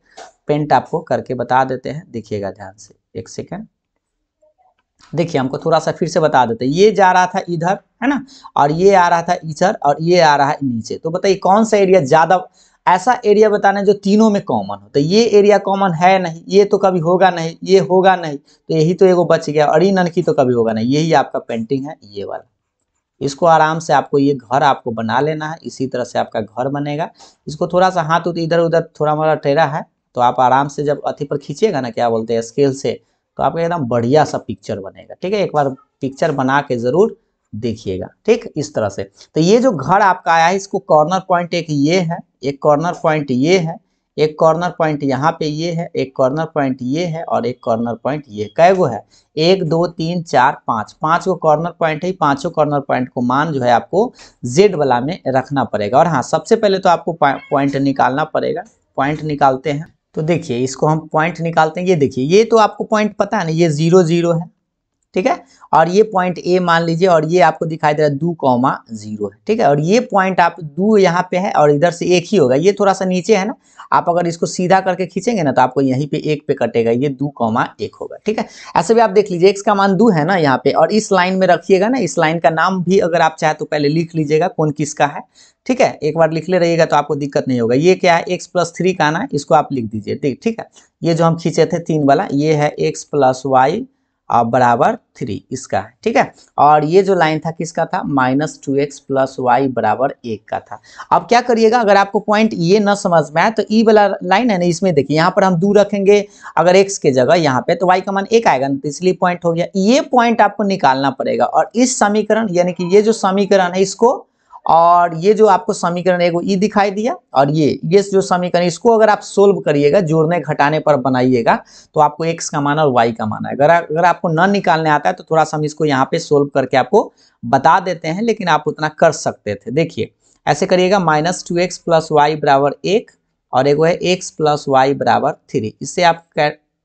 पेंट आपको करके बता देते हैं, देखिएगा ध्यान से, एक सेकेंड। देखिए हमको थोड़ा सा फिर से बता देते हैं, ये जा रहा था इधर है ना, और ये आ रहा था इधर, और ये आ रहा है नीचे। तो बताइए कौन सा एरिया ज्यादा, ऐसा एरिया बताना है जो तीनों में कॉमन हो। तो ये एरिया कॉमन है नहीं, ये तो कभी होगा नहीं, ये होगा नहीं, तो यही तो एगो बच गया, और इन की तो कभी होगा नहीं। यही आपका पेंटिंग है ये वाला। इसको आराम से आपको ये घर आपको बना लेना है, इसी तरह से आपका घर बनेगा। इसको थोड़ा सा हाथ उत इधर उधर थोड़ा मोड़ा टेढ़ा है, तो आप आराम से जब अथी पर खींचिएगा ना, क्या बोलते हैं, स्केल से, तो आपका एकदम बढ़िया सा पिक्चर बनेगा। ठीक है, एक बार पिक्चर बना के जरूर देखिएगा। ठीक, इस तरह से। तो ये जो घर आपका आया है, इसको कॉर्नर पॉइंट एक ये है, एक कॉर्नर पॉइंट ये है, एक कॉर्नर पॉइंट यहाँ पे ये है, एक कॉर्नर पॉइंट ये है, और एक कॉर्नर पॉइंट ये। कै गो है? 1 2 3 4 5, 5 गो कॉर्नर पॉइंट है। पांचों कॉर्नर पॉइंट को मान जो है आपको जेड वाला में रखना पड़ेगा। और हाँ, सबसे पहले तो आपको पॉइंट निकालना पड़ेगा। पॉइंट निकालते हैं, तो देखिए इसको हम पॉइंट निकालते हैं। ये देखिए, ये तो आपको पॉइंट पता है ना, ये 0 0 है। ठीक है, और ये पॉइंट ए मान लीजिए, और ये आपको दिखाई दे रहा है 2,0 है। ठीक है, और ये पॉइंट आप 2 यहाँ पे है, और इधर से 1 ही होगा, ये थोड़ा सा नीचे है ना। आप अगर इसको सीधा करके खींचेंगे ना, तो आपको यहीं पे 1 पे कटेगा, ये 2,1 होगा। ठीक है, ऐसे भी आप देख लीजिए, x का मान 2 है ना यहाँ पे, और इस लाइन में रखिएगा ना। इस लाइन का नाम भी अगर आप चाहे तो पहले लिख लीजिएगा कौन किसका है। ठीक है, एक बार लिख ले रहिएगा तो आपको दिक्कत नहीं होगा। ये क्या है? x+3 का ना, इसको आप लिख दीजिए। ठीक है, ये जो हम खींचे थे 3 वाला, ये है x+y बराबर 3 इसका है। ठीक है, और ये जो लाइन था किसका था? -2x + y बराबर 1 का था। अब क्या करिएगा, अगर आपको पॉइंट ये न समझ में आए, तो ई वाला लाइन है ना, इसमें देखिए, यहाँ पर हम 2 रखेंगे अगर x के जगह यहाँ पे, तो y का मान 1 आएगा ना, तो इसलिए पॉइंट हो गया। ये पॉइंट आपको निकालना पड़ेगा, और इस समीकरण यानी कि ये जो समीकरण है इसको, और ये जो आपको समीकरण एगो ई दिखाई दिया, और ये जो समीकरण, इसको अगर आप सोल्व करिएगा, जोड़ने घटाने पर बनाइएगा, तो आपको x का मान और y का मान आएगा। अगर आपको न निकालने आता है तो थोड़ा सा हम इसको यहाँ पे सोल्व करके आपको बता देते हैं, लेकिन आप उतना कर सकते थे। देखिए ऐसे करिएगा, -2x + y बराबर 1, और एगो है x + y बराबर 3। इससे आप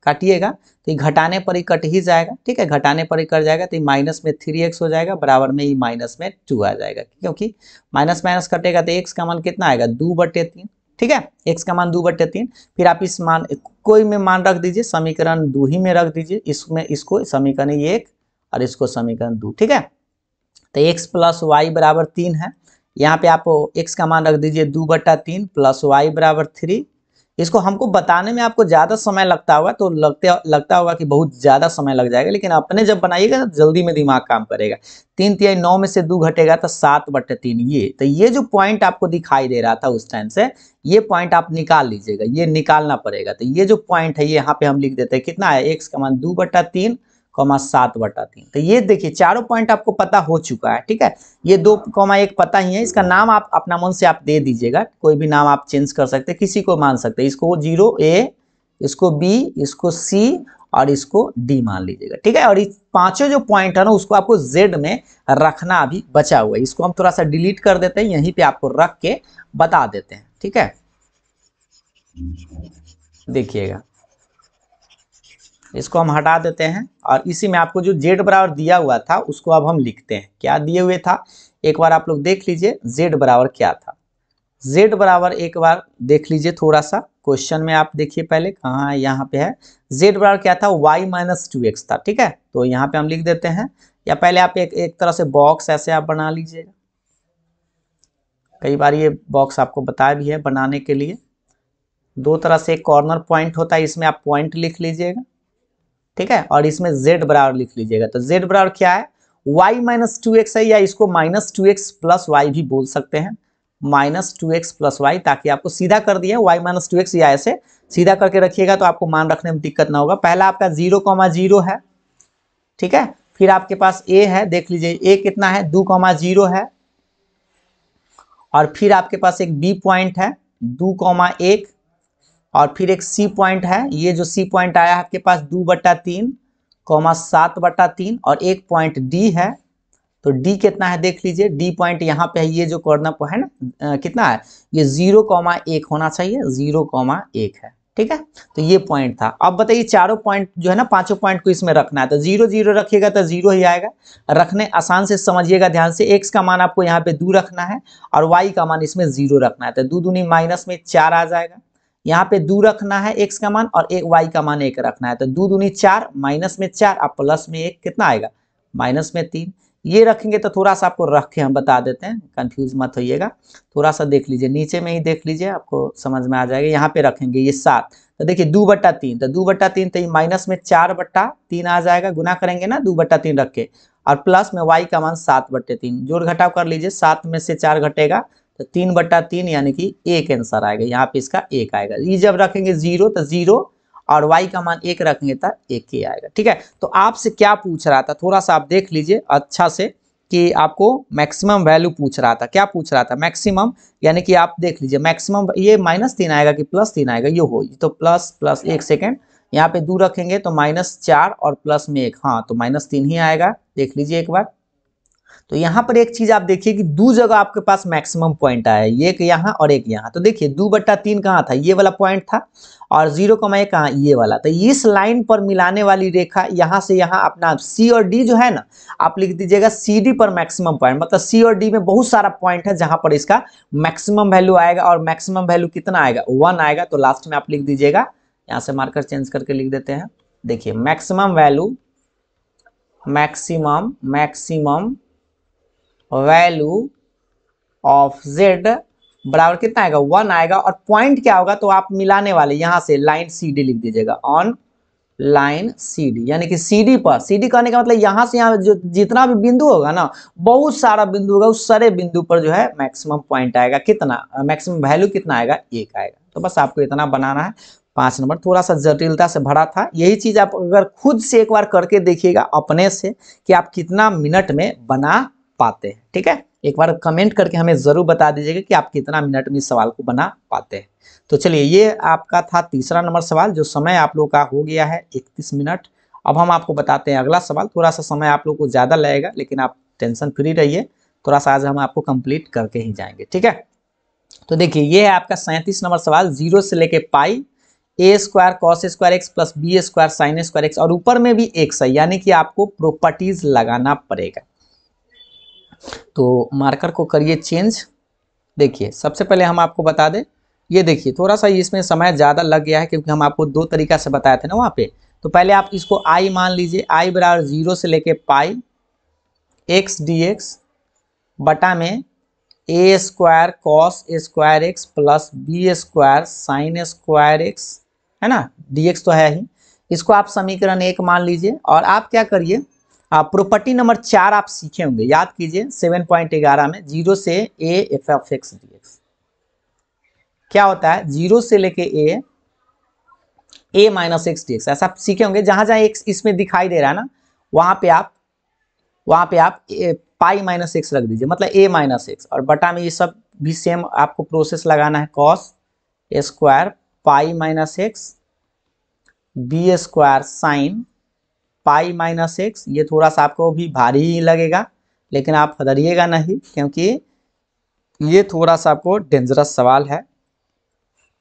काटिएगा तो ये घटाने पर ही कट ही जाएगा। ठीक है, घटाने पर ही कट जाएगा, तो ये माइनस में 3x हो जाएगा, बराबर में ये माइनस में 2 आ जाएगा, क्योंकि माइनस माइनस कटेगा तो x का मान कितना आएगा? 2/3। ठीक है, x का मान 2/3। फिर आप इस मान कोई में मान रख दीजिए, समीकरण 2 ही में रख दीजिए, इसमें इसको समीकरण 1 और इसको समीकरण 2। ठीक है, तो x + y बराबर 3 है। यहाँ पे आप x का मान रख दीजिए 2/3 + y बराबर 3। इसको हमको बताने में आपको ज़्यादा समय लगता होगा, तो लगता होगा कि बहुत ज़्यादा समय लग जाएगा, लेकिन अपने जब बनाइएगा तो जल्दी में दिमाग काम करेगा। 3 × 9 में से 2 घटेगा तो 7/3। ये जो पॉइंट आपको दिखाई दे रहा था उस टाइम से, ये पॉइंट आप निकाल लीजिएगा, ये निकालना पड़ेगा। तो ये जो पॉइंट है, ये यहाँ पे हम लिख देते हैं, कितना है? x का मान 2/3, 7/3। तो ये देखिए चारों पॉइंट आपको पता हो चुका है। ठीक है, ये 2,1 पता ही है। इसका नाम आप अपना मन से आप दे दीजिएगा, कोई भी नाम आप चेंज कर सकते हैं, किसी को मान सकते हैं। इसको 0a, इसको b, इसको c, और इसको d मान लीजिएगा। ठीक है, और इस पांचों जो पॉइंट है ना, उसको आपको z में रखना अभी बचा हुआ है। इसको हम थोड़ा सा डिलीट कर देते हैं, यहीं पे आपको रख के बता देते हैं। ठीक है, देखिएगा, इसको हम हटा देते हैं, और इसी में आपको जो z बराबर दिया हुआ था उसको अब हम लिखते हैं। क्या दिए हुए था एक बार आप लोग देख लीजिए, z बराबर क्या था? z बराबर एक बार देख लीजिए, थोड़ा सा क्वेश्चन में आप देखिए, पहले कहाँ है? यहाँ पे है। z बराबर क्या था? y - 2x था। ठीक है, तो यहाँ पे हम लिख देते हैं, या पहले आप एक तरह से बॉक्स ऐसे आप बना लीजिएगा। कई बार ये बॉक्स आपको बताया भी है बनाने के लिए। 2 तरह से एक कॉर्नर पॉइंट होता है, इसमें आप पॉइंट लिख लीजिएगा। ठीक है, और इसमें z बराबर लिख लीजिएगा। तो z बराबर क्या है? y - 2x है, या इसको -2x + y भी बोल सकते हैं, -2x + y, ताकि आपको सीधा कर दिया y - 2x, या ऐसे सीधा करके रखिएगा तो आपको मान रखने में दिक्कत ना होगा। पहला आपका 0,0 है। ठीक है, फिर आपके पास a है, देख लीजिए a कितना है? 2,0 है, और फिर आपके पास एक b पॉइंट है 2,1, और फिर एक C पॉइंट है। ये जो C पॉइंट आया है आपके पास 2/3, 7/3, और एक पॉइंट D है। तो D कितना है देख लीजिए, D पॉइंट यहाँ पे है, ये जो कॉर्नर पर है ना, कितना है? ये 0,1 होना चाहिए, 0,1 है। ठीक है, तो ये पॉइंट था। अब बताइए चारों पॉइंट जो है ना, पांचों पॉइंट को इसमें रखना है, तो 0 0 रखिएगा तो 0 ही आएगा। रखने आसान से समझिएगा ध्यान से, x का मान आपको यहाँ पे 2 रखना है, और y का मान इसमें 0 रखना है। तो 2 दूनी -4 आ जाएगा, यहाँ पे 2 रखना है x का मान और एक y का मान 1 रखना है। तो 2 दूनी 4, माइनस में 4 और प्लस में 1 कितना आएगा, माइनस में 3। ये रखेंगे तो थोड़ा सा आपको रख के हम बता देते हैं, कंफ्यूज मत होइएगा। थोड़ा सा देख लीजिए, नीचे में ही देख लीजिए, आपको समझ में आ जाएगा। यहाँ पे रखेंगे ये 7, तो देखिए 2/3, तो 2/3 तो ये माइनस में 4/3 आ जाएगा, गुना करेंगे ना 2/3 रख के, और प्लस में y का मान 7/3, जोड़ घटाव कर लीजिए, 7 में से 4 घटेगा तो 3/3 यानी कि 1 आंसर आएगा। यहाँ पे इसका 1 आएगा। ये जब रखेंगे 0 तो 0 और y का मान 1 रखेंगे तो 1 ही आएगा। ठीक है, तो आपसे क्या पूछ रहा था, थोड़ा सा आप देख लीजिए अच्छा से कि आपको मैक्सिमम वैल्यू पूछ रहा था। क्या पूछ रहा था, मैक्सिमम, यानी कि आप देख लीजिए मैक्सिमम ये -3 आएगा कि +3 आएगा, ये हो तो प्लस 1 सेकेंड, यहाँ पे 2 रखेंगे तो -4 और प्लस में 1, हाँ तो -3 ही आएगा। देख लीजिए एक बार। तो यहाँ पर एक चीज आप देखिए कि 2 जगह आपके पास मैक्सिमम पॉइंट आया है, एक यहाँ और एक यहाँ। तो देखिए 2/3 कहाँ था, ये वाला पॉइंट था, और 0,1 कहाँ, ये वाला। तो इस लाइन पर मिलाने वाली रेखा यहाँ से यहाँ अपना सी और डी जो है ना, आप लिख दीजिएगा सी डी पर मैक्सिमम पॉइंट, मतलब सी और डी में बहुत सारा पॉइंट है जहां पर इसका मैक्सिमम वैल्यू आएगा। और मैक्सिमम वैल्यू कितना आएगा, 1 आएगा। तो लास्ट में आप लिख दीजिएगा, यहाँ से मार्कर चेंज करके लिख देते हैं। देखिए maximum value, maximum value of z बराबर कितना आएगा, 1 आएगा। और पॉइंट क्या होगा, तो आप मिलाने वाले यहाँ से लाइन सी डी लिख दीजिएगा, ऑन लाइन सी डी, यानी कि सी डी पर। सी डी कहने का मतलब यहाँ से यहाँ जो जितना भी बिंदु होगा ना, बहुत सारा बिंदु होगा, उस सारे बिंदु पर जो है मैक्सिमम पॉइंट आएगा। कितना, मैक्सिमम वैल्यू कितना आएगा, 1 आएगा। तो बस आपको इतना बनाना है। 5 नंबर थोड़ा सा जटिलता से भरा था, यही चीज आप अगर खुद से एक बार करके देखिएगा अपने से कि आप कितना मिनट में बना पाते हैं। ठीक है, एक बार कमेंट करके हमें जरूर बता दीजिएगा कि आप कितना मिनट में इस सवाल को बना पाते हैं। तो चलिए, ये आपका था तीसरा नंबर सवाल, जो समय आप लोग का हो गया है 31 मिनट। अब हम आपको बताते हैं अगला सवाल। थोड़ा सा समय आप लोग को ज़्यादा लगेगा, लेकिन आप टेंशन फ्री रहिए, थोड़ा सा आज हम आपको कंप्लीट करके ही जाएंगे। ठीक है, तो देखिए ये है आपका 37 नंबर सवाल। 0 से लेके पाई a² cos² x plus b² sin² x, और ऊपर में भी x है, यानी कि आपको प्रॉपर्टीज लगाना पड़ेगा। तो मार्कर को करिए चेंज। देखिए सबसे पहले हम आपको बता दें, ये देखिए थोड़ा सा इसमें समय ज़्यादा लग गया है, क्योंकि हम आपको 2 तरीका से बताए थे ना वहाँ पे। तो पहले आप इसको i मान लीजिए, i बराबर 0 से लेके पाई x dx बटा में a² cos² x plus b² sin² x, है ना, dx तो है ही। इसको आप समीकरण 1 मान लीजिए, और आप क्या करिए, प्रॉपर्टी नंबर 4 आप सीखे होंगे, याद कीजिए 7.11 में 0 से a f(x) dx क्या होता है, 0 से लेके a माइनस x dx, ऐसा आप सीखे होंगे। जहां जहां x इसमें दिखाई दे रहा है ना, वहां पे आप पाई माइनस एक्स रख दीजिए, मतलब a माइनस एक्स, और बटा में ये सब भी सेम आपको प्रोसेस लगाना है, cos² पाई minus x b² sine pi minus x. ये थोड़ा सा आपको भी भारी ही लगेगा, लेकिन आप डरिएगा नहीं, क्योंकि ये थोड़ा सा आपको डेंजरस सवाल है,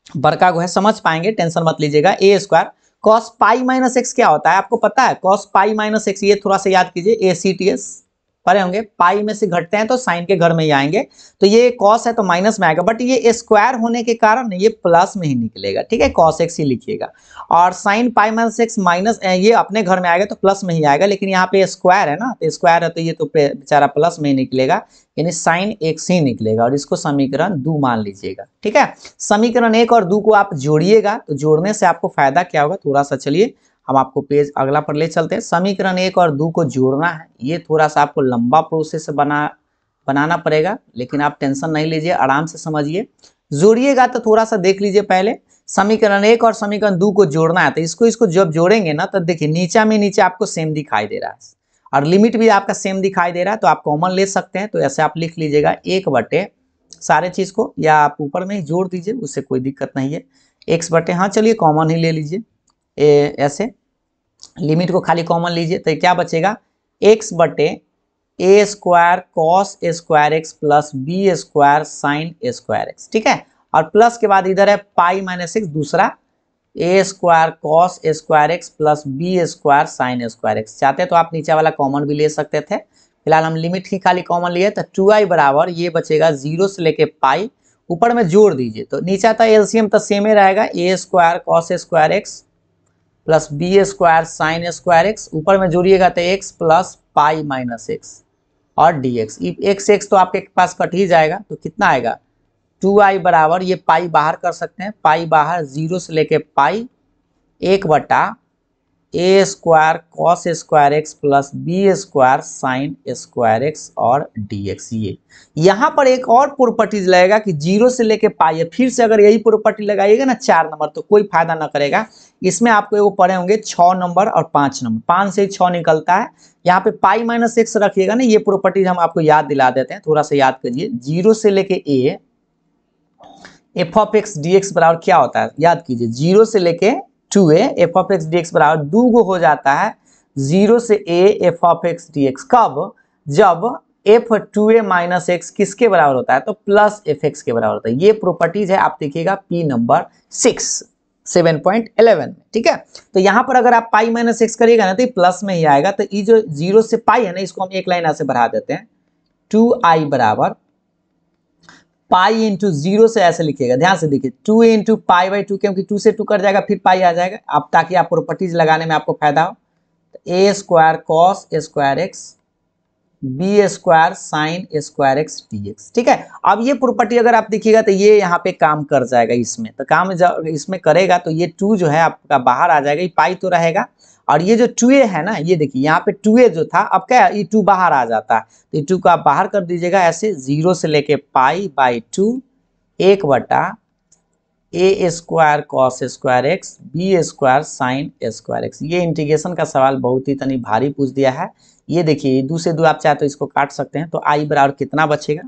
बड़का को है, समझ पाएंगे, टेंशन मत लीजिएगा। a² cos पाई माइनस एक्स क्या होता है आपको पता है, cos पाई माइनस एक्स, ये थोड़ा सा याद कीजिए, ACTS पढ़े होंगे। पाई में से घटते हैं तो साइन के घर में ही आएंगे, तो ये कॉस है तो माइनस में आएगा, बट ये स्क्वायर होने के कारण ये प्लस में ही निकलेगा। ठीक है, cos x ही लिखिएगा, और sine pi minus x minus, ये अपने घर में आएगा तो प्लस में ही आएगा, लेकिन यहाँ पे स्क्वायर है ना, तो स्क्वायर है तो ये तो बेचारा प्लस में ही निकलेगा, यानी साइन x ही निकलेगा, और इसको समीकरण 2 मान लीजिएगा। ठीक है, समीकरण 1 और 2 को आप जोड़िएगा, तो जोड़ने से आपको फायदा क्या होगा, थोड़ा सा चलिए हम आपको पेज अगला पर ले चलते हैं। समीकरण 1 और 2 को जोड़ना है, ये थोड़ा सा आपको लंबा प्रोसेस बनाना पड़ेगा, लेकिन आप टेंशन नहीं लीजिए, आराम से समझिए। जोड़िएगा तो थोड़ा सा देख लीजिए, पहले समीकरण 1 और समीकरण 2 को जोड़ना है, तो इसको जब जोड़ेंगे ना, तो देखिए नीचे आपको सेम दिखाई दे रहा है, और लिमिट भी आपका सेम दिखाई दे रहा है, तो आप कॉमन ले सकते हैं। तो ऐसे आप लिख लीजिएगा 1 बटे सारे चीज को, या आप ऊपर में ही जोड़ दीजिए, उससे कोई दिक्कत नहीं है। x बटे, हाँ चलिए कॉमन ही ले लीजिए, ऐसे लिमिट को खाली कॉमन लीजिए, तो क्या बचेगा, x बटे a² cos² x plus b² sin² x। ठीक है, और प्लस के बाद इधर है पाई माइनस एक्स, दूसरा a² cos² x plus b² sin² x। चाहते तो आप नीचे वाला कॉमन भी ले सकते थे, फिलहाल हम लिमिट ही खाली कॉमन लिए, तो 2i बराबर ये बचेगा 0 से लेके पाई, ऊपर में जोड़ दीजिए तो नीचे आता है एलसीएम तो सेम ही रहेगा, a square cos square x plus B square sine square x, ऊपर में जोड़िएगा तो x plus pi minus x और डी एक्स। एक्स एक्स तो आपके पास कट ही जाएगा तो कितना आएगा 2i बराबर, ये पाई बाहर कर सकते हैं, पाई बाहर 0 से लेके पाई 1 बटा a square cos square x plus B square sine square x और डी एक्स। ये यहाँ पर एक और प्रॉपर्टीज लगेगा कि 0 से लेके पाई है, फिर से अगर यही प्रॉपर्टी लगाइएगा ना 4 नंबर तो कोई फायदा ना करेगा। इसमें आपको वो पढ़े होंगे 6 नंबर और 5 नंबर, 5 से 6 निकलता है। यहाँ पे पाई माइनस एक्स रखिएगा ना, ये प्रॉपर्टीज हम आपको याद दिला देते हैं, थोड़ा सा याद करिए। 0 से लेके A F of x d x बराबर क्या होता है, याद कीजिए 0 से लेके 2a F of x d x बराबर 2 हो जाता है 0 से a F of x d x. कब, जब एफ 2a माइनस एक्स किसके बराबर होता है तो प्लस एफ एक्स के बराबर होता है। ये प्रॉपर्टीज है, आप देखिएगा पी नंबर 7.11 में, ठीक है। तो यहाँ पर अगर आप पाई माइनस एक्स करिएगा ना तो ये प्लस में ही आएगा, तो ये जो 0 से पाई है ना इसको हम एक लाइन ऐसे बढ़ा देते हैं, 2i बराबर पाई इंटू 0 से ऐसे लिखिएगा, ध्यान से देखिए 2a इंटू पाई बाई 2, क्योंकि 2 से 2 कट जाएगा फिर पाई आ जाएगा, अब ताकि आप प्रॉपर्टीज लगाने में आपको फायदा हो। तो a square cos square x b square sine square x d x, ठीक है। अब ये प्रॉपर्टी अगर आप देखिएगा तो ये यहाँ पे काम कर जाएगा, इसमें तो काम इसमें करेगा तो ये 2 जो है आपका बाहर आ जाएगा, ये पाई तो रहेगा, और ये जो 2a है ना, ये देखिए यहाँ पे 2a जो था अब क्या है, ये 2 बाहर आ जाता है, तो ये 2 को आप बाहर कर दीजिएगा ऐसे, 0 से लेके पाई बाई 2 1 बटा a square cos square x b square sine square x. ये इंटीग्रेशन का सवाल बहुत ही तनी भारी पूछ दिया है। ये देखिए 2 से 2 आप चाहे तो इसको काट सकते हैं, तो आई बराबर कितना बचेगा,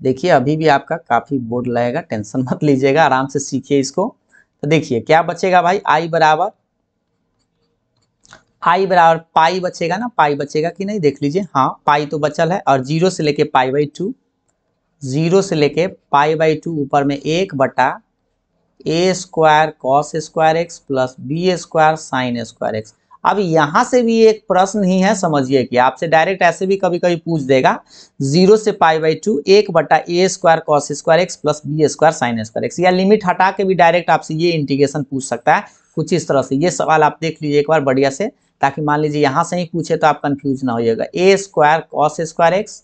देखिए अभी भी आपका काफी बोर्ड लगेगा, टेंशन मत लीजिएगा, आराम से सीखिए इसको। तो देखिए क्या बचेगा भाई, आई बराबर पाई बचेगा ना, पाई बचेगा कि नहीं देख लीजिए, हाँ पाई तो बचल है, और 0 से लेके पाई बाई 2, 0 से लेके पाई बाई 2 ऊपर में 1 बटा a square cos square x plus B square sine square x. अब यहाँ से भी एक प्रश्न ही है, समझिए कि आपसे डायरेक्ट ऐसे भी कभी कभी पूछ देगा, 0 से पाई बाई 2 1 बटा a square cos square x plus B square sine square x, या लिमिट हटा के भी डायरेक्ट आपसे ये इंटीग्रेशन पूछ सकता है कुछ इस तरह से। ये सवाल आप देख लीजिए एक बार बढ़िया से, ताकि मान लीजिए यहाँ से ही पूछे तो आप कंफ्यूज ना होइएगा। A square cos square x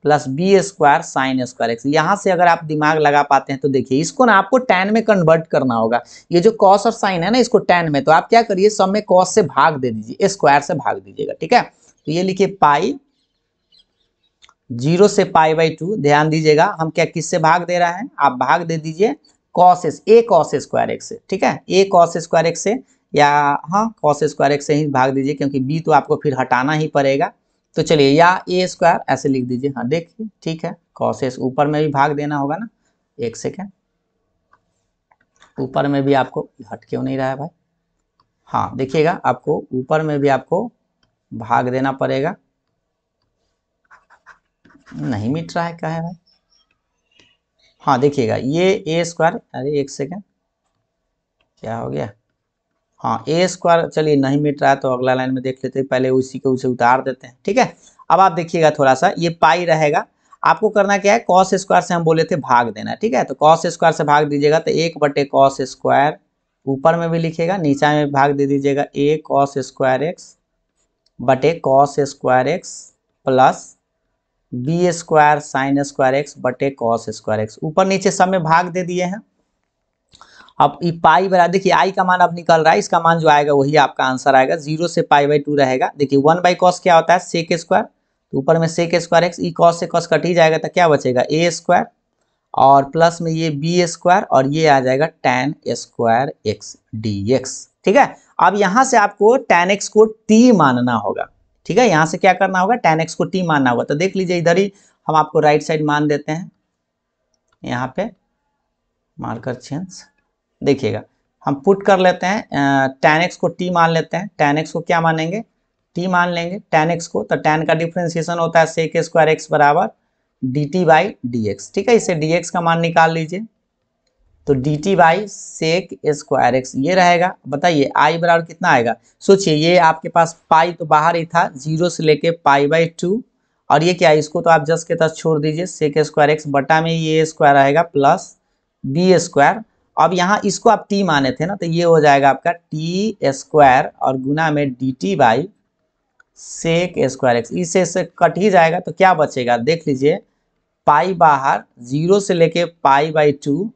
plus B square sine square x, यहाँ से अगर आप दिमाग लगा पाते हैं तो देखिए इसको ना आपको tan में कन्वर्ट करना होगा। ये जो कॉस और साइन है ना इसको tan में, तो आप क्या करिए सब में कॉस से भाग दे दीजिए, स्क्वायर से भाग दीजिएगा, ठीक है। तो ये लिखिए पाई 0 से पाई बाई 2, ध्यान दीजिएगा हम क्या किससे भाग दे रहे हैं, आप भाग दे दीजिए cos A cos square x से, ठीक है, ए कॉस स्क्वायर एक्स से, या हाँ कॉस स्क्वायर एक्स से ही भाग दीजिए, क्योंकि बी तो आपको फिर हटाना ही पड़ेगा। तो चलिए या ए स्क्वायर ऐसे लिख दीजिए, हाँ देखिए ठीक है, कॉस एस ऊपर में भी भाग देना होगा ना, एक सेकेंड, ऊपर में भी आपको हट क्यों नहीं रहा है भाई, हाँ देखिएगा आपको ऊपर में भी आपको भाग देना पड़ेगा, नहीं मिट रहा है क्या है भाई, हाँ देखिएगा ये ए स्क्वायर, अरे एक सेकेंड क्या हो गया, हाँ ए स्क्वायर, चलिए नहीं मिट रहा है तो अगला लाइन में देख लेते हैं, पहले उसी को उसे उतार देते हैं, ठीक है। अब आप देखिएगा थोड़ा सा ये पाई रहेगा, आपको करना क्या है, कॉस स्क्वायर से हम बोले थे भाग देना, ठीक है, तो कॉस स्क्वायर से भाग दीजिएगा तो 1 बटे कॉस स्क्वायर, ऊपर में भी लिखिएगा नीचे में भाग दे दीजिएगा ए कॉस स्क्वायर एक्स बटे cos square x plus B square sine square x बटे कॉस स्क्वायर एक्स, ऊपर नीचे सब में भाग दे दिए हैं। अब ये पाई बराबर, देखिए आई का मान अब निकल रहा है, इसका मान जो आएगा वही आपका आंसर आएगा, 0 से पाई बाई 2 रहेगा। देखिए 1 बाई कॉस क्या होता है, सेक स्क्वायर, तो ऊपर में सेक स्क्वायर एक्स, ई कॉस से कॉस कट ही जाएगा तो क्या बचेगा ए स्क्वायर, और प्लस में ये बी स्क्वायर, और ये आ जाएगा tan square x d x, ठीक है। अब यहाँ से आपको tan x को t मानना होगा, ठीक है, यहाँ से क्या करना होगा, tan x को t मानना होगा। तो देख लीजिए इधर ही हम आपको राइट साइड मान देते हैं, यहाँ पे मार्कर चेंज, देखिएगा हम पुट कर लेते हैं tan x को t मान लेते हैं, tan x को क्या मानेंगे, t मान लेंगे tan x को, तो tan का डिफ्रेंसिएशन होता है सेक स्क्वायर एक्स बराबर dt बाई डी एक्स, ठीक है, इसे dx का मान निकाल लीजिए, तो dt by sec square x ये रहेगा। बताइए आई बराबर कितना आएगा, सोचिए ये आपके पास पाई तो बाहर ही था, 0 से लेके पाई बाई 2, और ये क्या है, इसको तो आप जस्ट के तस छोड़ दीजिए, सेक स्क्वायर एक्स बटा में ये स्क्वायर आएगा प्लस बी स्क्वायर। अब यहाँ इसको आप टी माने थे ना, तो ये हो जाएगा आपका टी स्क्वायर और गुना में D T by sec square x. इससे कट ही जाएगा तो क्या बचेगा देख लीजिए, पाई बाहर, 0 से लेके पाई बाई 2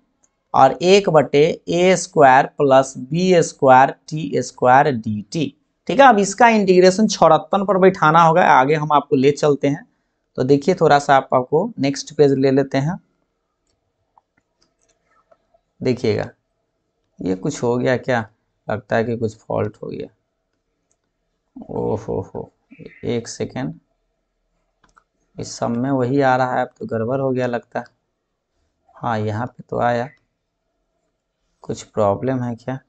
और 1 बटे a square plus B square T square d t. ठीक है, अब इसका इंटीग्रेशन 56 पर बैठाना होगा, आगे हम आपको ले चलते हैं। तो देखिए थोड़ा सा आपको नेक्स्ट पेज ले लेते हैं। देखिएगा ये कुछ हो गया क्या, लगता है कि कुछ फॉल्ट हो गया। ओहो, एक सेकेंड, इस सब में वही आ रहा है, अब तो गड़बड़ हो गया लगता है। हाँ यहाँ पे तो आया, कुछ प्रॉब्लम है क्या?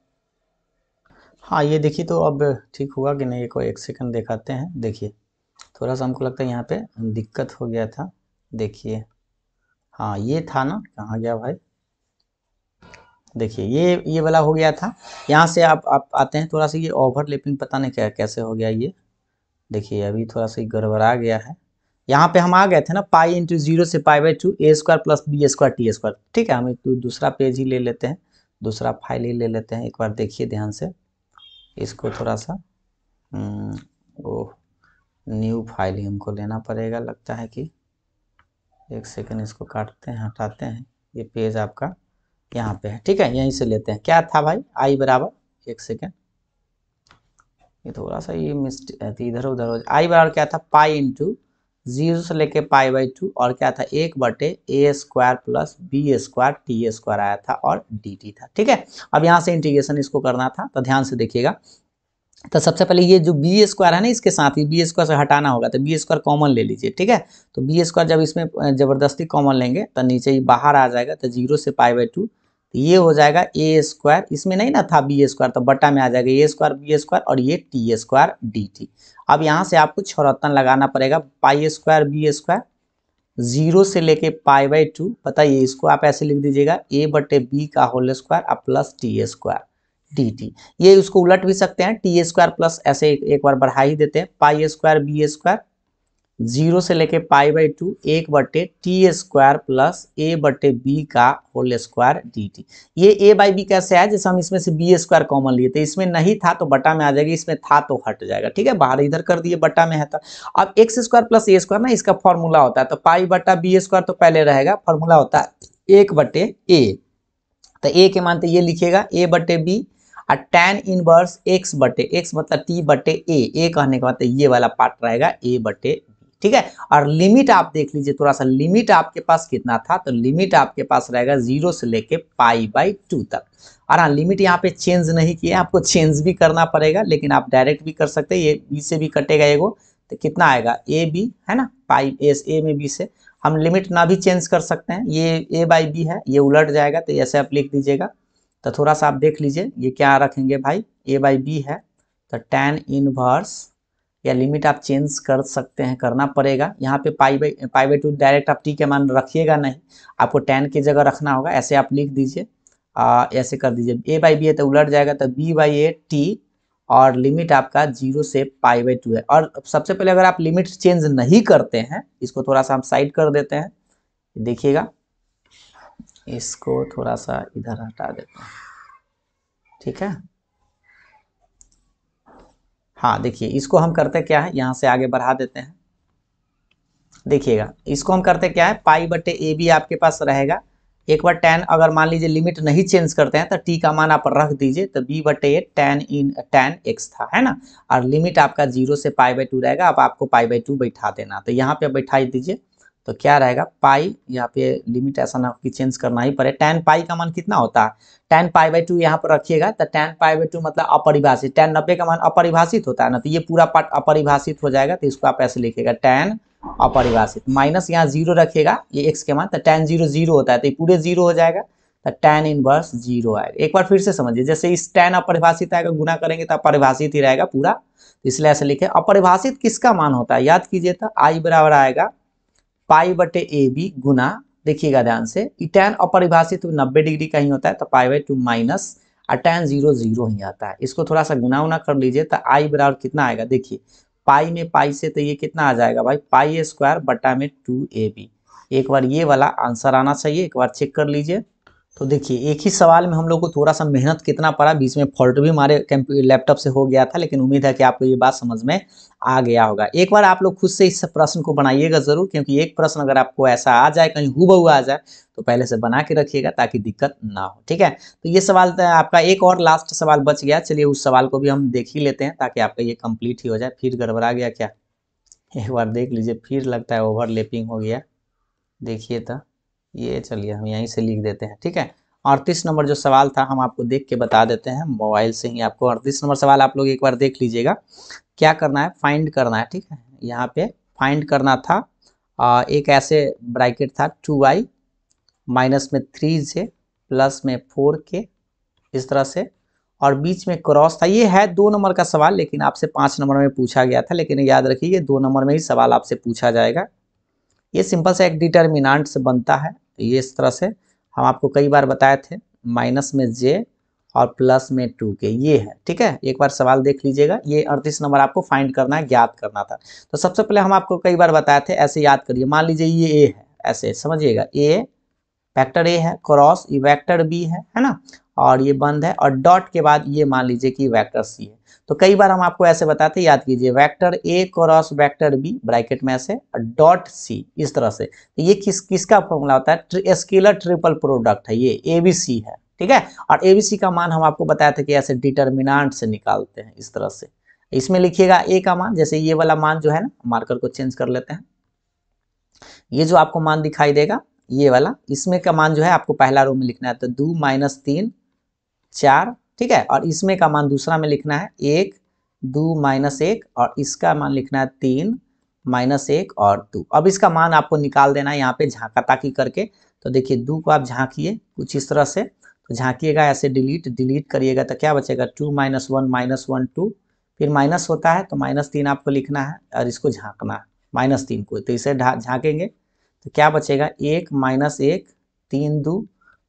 हाँ ये देखिए, तो अब ठीक हुआ कि नहीं, को एक सेकंड दिखाते हैं। देखिए थोड़ा सा हमको लगता है यहाँ पे दिक्कत हो गया था। देखिए हाँ ये था ना, कहाँ गया भाई, देखिए ये वाला हो गया था। यहाँ से आप आते हैं, थोड़ा सा ये ओवरलैपिंग पता नहीं क्या कैसे हो गया ये। देखिए अभी थोड़ा सा गड़बड़ा गया है। यहाँ पे हम आ गए थे ना, पाई इंटू 0 से pi by 2 A square plus B square T square. ठीक है, हम एक दूसरा पेज ही ले लेते हैं, दूसरा फाइल ही ले लेते हैं। एक बार देखिए ध्यान से इसको, थोड़ा सा ओह न्यू फाइल ही हमको लेना पड़ेगा लगता है कि। एक सेकंड इसको काटते हैं, हटाते हैं। ये पेज आपका यहाँ पे है, ठीक है, यहीं से लेते हैं। क्या था भाई, आई बराबर, एक सेकंड ये थोड़ा सा ये मिस्टेक इधर उधर हो। आई बराबर क्या था, पाई इंटू 0 से लेके पाई बाई 2 और क्या था 1 बटे a square plus B square T square आया था और डी टी था। ठीक है, अब यहाँ से इंटीग्रेशन इसको करना था, तो ध्यान से देखिएगा। तो सबसे पहले ये जो बी स्क्वायर है ना, इसके साथ ही बी स्क्वायर से हटाना होगा, तो बी स्क्वायर कॉमन ले लीजिए। ठीक है, तो बी स्क्वायर जब इसमें जबरदस्ती कॉमन लेंगे तो नीचे ही बाहर आ जाएगा, तो 0 से पाई बाई 2, तो ये हो जाएगा ए स्क्वायर, इसमें नहीं ना था बी स्क्वायर, तो बटा में आ जाएगा ए स्क्वायर बी स्क्वायर और ये टी स्क्वायर डी टी। अब यहाँ से आपको 56 लगाना पड़ेगा, पाई स्क्वायर बी स्क्वायर 0 से लेके पाई बाई 2, बताइए इसको आप ऐसे लिख दीजिएगा ए बटे बी का होल स्क्वायर और plus T square d T. ये उसको उलट भी सकते हैं, टी स्क्वायर प्लस ऐसे एक बार बढ़ा ही देते हैं, पाई स्क्वायर बी स्क्वायर 0 से लेके पाई बाई 2 1 बटे टी स्क्वायर प्लस ए बटे बी का होल स्क्वायर डी टी। ये ए बाई बी कैसे है, जैसे हम इसमें से बी स्क्वायर कॉमन लिए थे, इसमें नहीं था तो बटा में आ जाएगा, इसमें था तो हट जाएगा। ठीक है, बाहर इधर कर दिए, बटा में है तो। अब एक्स स्क्वायर प्लस ए स्क्वायर ना, इसका फॉर्मूला होता है, तो पाई बटा बी स्क्वायर तो पहले रहेगा, फॉर्मूला होता है 1/a। तो ए के मानते ये लिखिएगा a बटे बी और tan इनवर्स x बटे x मतलब t बटे a कहने का मतलब ये वाला पार्ट रहेगा a बटे b। ठीक है, और लिमिट आप देख लीजिए थोड़ा सा, लिमिट आपके पास कितना था, तो लिमिट आपके पास रहेगा 0 से लेके पाई बाई 2 तक। और हाँ, लिमिट यहाँ पे चेंज नहीं किया, आपको चेंज भी करना पड़ेगा, लेकिन आप डायरेक्ट भी कर सकते हैं, ये b से भी कटेगा एगो, तो कितना आएगा ए बी है ना, पाई एस ए में बी से हम लिमिट ना भी चेंज कर सकते हैं, ये ए बाई बी है, ये उलट जाएगा, तो ऐसे आप लिख दीजिएगा। तो थोड़ा सा आप देख लीजिए ये क्या रखेंगे भाई, ए बाई बी है, तो tan इनवर्स, या लिमिट आप चेंज कर सकते हैं, करना पड़ेगा। यहाँ पे पाई बाई 2 डायरेक्ट आप टी के मान रखिएगा नहीं, आपको tan की जगह रखना होगा, ऐसे आप लिख दीजिए, ऐसे कर दीजिए। ए बाई बी है तो उलट जाएगा, तो बी बाई ए टी और लिमिट आपका 0 से पाई बाई 2 है। और सबसे पहले अगर आप लिमिट चेंज नहीं करते हैं, इसको थोड़ा सा हम साइड कर देते हैं, देखिएगा इसको थोड़ा सा इधर हटा देते हैं। ठीक है, हाँ देखिए इसको हम करते क्या है, यहाँ से आगे बढ़ा देते हैं। देखिएगा इसको हम करते क्या है, पाई बटे ए बी आपके पास रहेगा, एक बार tan अगर मान लीजिए लिमिट नहीं चेंज करते हैं तो t का मान आप रख दीजिए, तो b बटे tan x था, है ना, और लिमिट आपका 0 से पाई बाई 2 रहेगा। अब आपको पाई बाई 2 बैठा देना, तो यहाँ पे बैठा दीजिए, तो क्या रहेगा पाई, यहाँ पे लिमिट ऐसा ना कि चेंज करना ही पड़े। tan पाई का मान कितना होता है, tan पाई बाई 2 यहाँ पर रखिएगा, तो tan पाई बाई 2 मतलब अपरिभाषित, tan 90 का मान अपरिभाषित होता है ना, तो ये पूरा पार्ट अपरिभाषित हो जाएगा, तो इसको आप ऐसे लिखिएगा tan अपरिभाषित, माइनस यहाँ 0 रखिएगा, ये x के मान, तो tan 0 0 होता है, तो ये पूरे 0 हो जाएगा, तो tan इनवर्स 0 आएगा। एक बार फिर से समझिए, जैसे इस tan अपरिभाषित आएगा, गुना करेंगे तो अपरिभाषित ही रहेगा पूरा, तो इसलिए ऐसे लिखे। अपरिभाषित किसका मान होता है, याद कीजिए, तो i बराबर आएगा पाई बटे ए बी गुना, देखिएगा ध्यान से, tan अपरिभाषित 90 डिग्री का ही होता है, तो पाई बाई 2 माइनस और tan 0 0 ही आता है। इसको थोड़ा सा गुना उना कर लीजिए, तो i बराबर कितना आएगा, देखिए पाई में पाई से, तो ये कितना आ जाएगा भाई, पाई स्क्वायर बटा में 2ab। एक बार ये वाला आंसर आना चाहिए, एक बार चेक कर लीजिए, तो देखिए एक ही सवाल में हम लोग को थोड़ा सा मेहनत कितना पड़ा, बीच में फॉल्ट भी हमारे लैपटॉप से हो गया था, लेकिन उम्मीद है कि आपको ये बात समझ में आ गया होगा। एक बार आप लोग खुद से इस प्रश्न को बनाइएगा जरूर, क्योंकि एक प्रश्न अगर आपको ऐसा आ जाए, कहीं हूबहू आ जाए, तो पहले से बना के रखिएगा ताकि दिक्कत ना हो। ठीक है, तो ये सवाल आपका एक और लास्ट सवाल बच गया। चलिए उस सवाल को भी हम देख ही लेते हैं ताकि आपका ये कंप्लीट ही हो जाए। फिर गड़बड़ा गया क्या, एक बार देख लीजिए, फिर लगता है ओवरलैपिंग हो गया। देखिए तो ये, चलिए हम यहीं से लिख देते हैं। ठीक है, 38 नंबर जो सवाल था हम आपको देख के बता देते हैं मोबाइल से ही आपको। 38 नंबर सवाल आप लोग एक बार देख लीजिएगा। क्या करना है, फाइंड करना है। ठीक है, यहाँ पे फाइंड करना था। एक ऐसे ब्रैकेट था 2i माइनस में 3j प्लस में 4k, इस तरह से, और बीच में क्रॉस था। ये है 2 नंबर का सवाल, लेकिन आपसे 5 नंबर में पूछा गया था, लेकिन याद रखिए ये 2 नंबर में ही सवाल आपसे पूछा जाएगा। ये सिंपल सा एक डिटर्मिनेंट से बनता है। ये इस तरह से हम आपको कई बार बताए थे, माइनस में j और प्लस में 2k, ये है। ठीक है, एक बार सवाल देख लीजिएगा। ये 38 नंबर आपको फाइंड करना है, ज्ञात करना था। तो सबसे पहले हम आपको कई बार बताए थे, ऐसे याद करिए। मान लीजिए ये a है, ऐसे समझिएगा, a वेक्टर a है, क्रॉस ये वेक्टर b है ना, और ये बंद है, और डॉट के बाद ये मान लीजिए कि वेक्टर c है। तो कई बार हम आपको ऐसे बताते, याद कीजिए, vector a cross vector b bracket में ऐसे डॉट c, इस तरह से। तो ये किसका फॉर्मूला होता है, स्केलर ट्रिपल प्रोडक्ट है, ये abc है। ठीक है, और abc का मान हम आपको बताया था कि ऐसे डिटर्मिनेंट से निकालते हैं, इस तरह से। इसमें लिखिएगा a का मान, जैसे ये वाला मान जो है ना, मार्कर को चेंज कर लेते हैं। ये जो आपको मान दिखाई देगा ये वाला, इसमें का मान जो है आपको पहला रो में लिखना है, तो 2 माइनस 3 4। ठीक है, और इसमें का मान दूसरा में लिखना है 1 2 माइनस 1, और इसका मान लिखना है 3 माइनस 1 और 2। अब इसका मान आपको निकाल देना है यहाँ पे झांका ताकी करके। तो देखिए 2 को आप झांकिए कुछ इस तरह से, तो झांकिएगा ऐसे, डिलीट करिएगा, तो क्या बचेगा, 2 माइनस 1 माइनस 1 2, फिर माइनस होता है तो माइनस 3 आपको लिखना है, और इसको झांकना है माइनस 3 को, तो इसे झांकेंगे तो क्या बचेगा, 1 माइनस 1 3 2,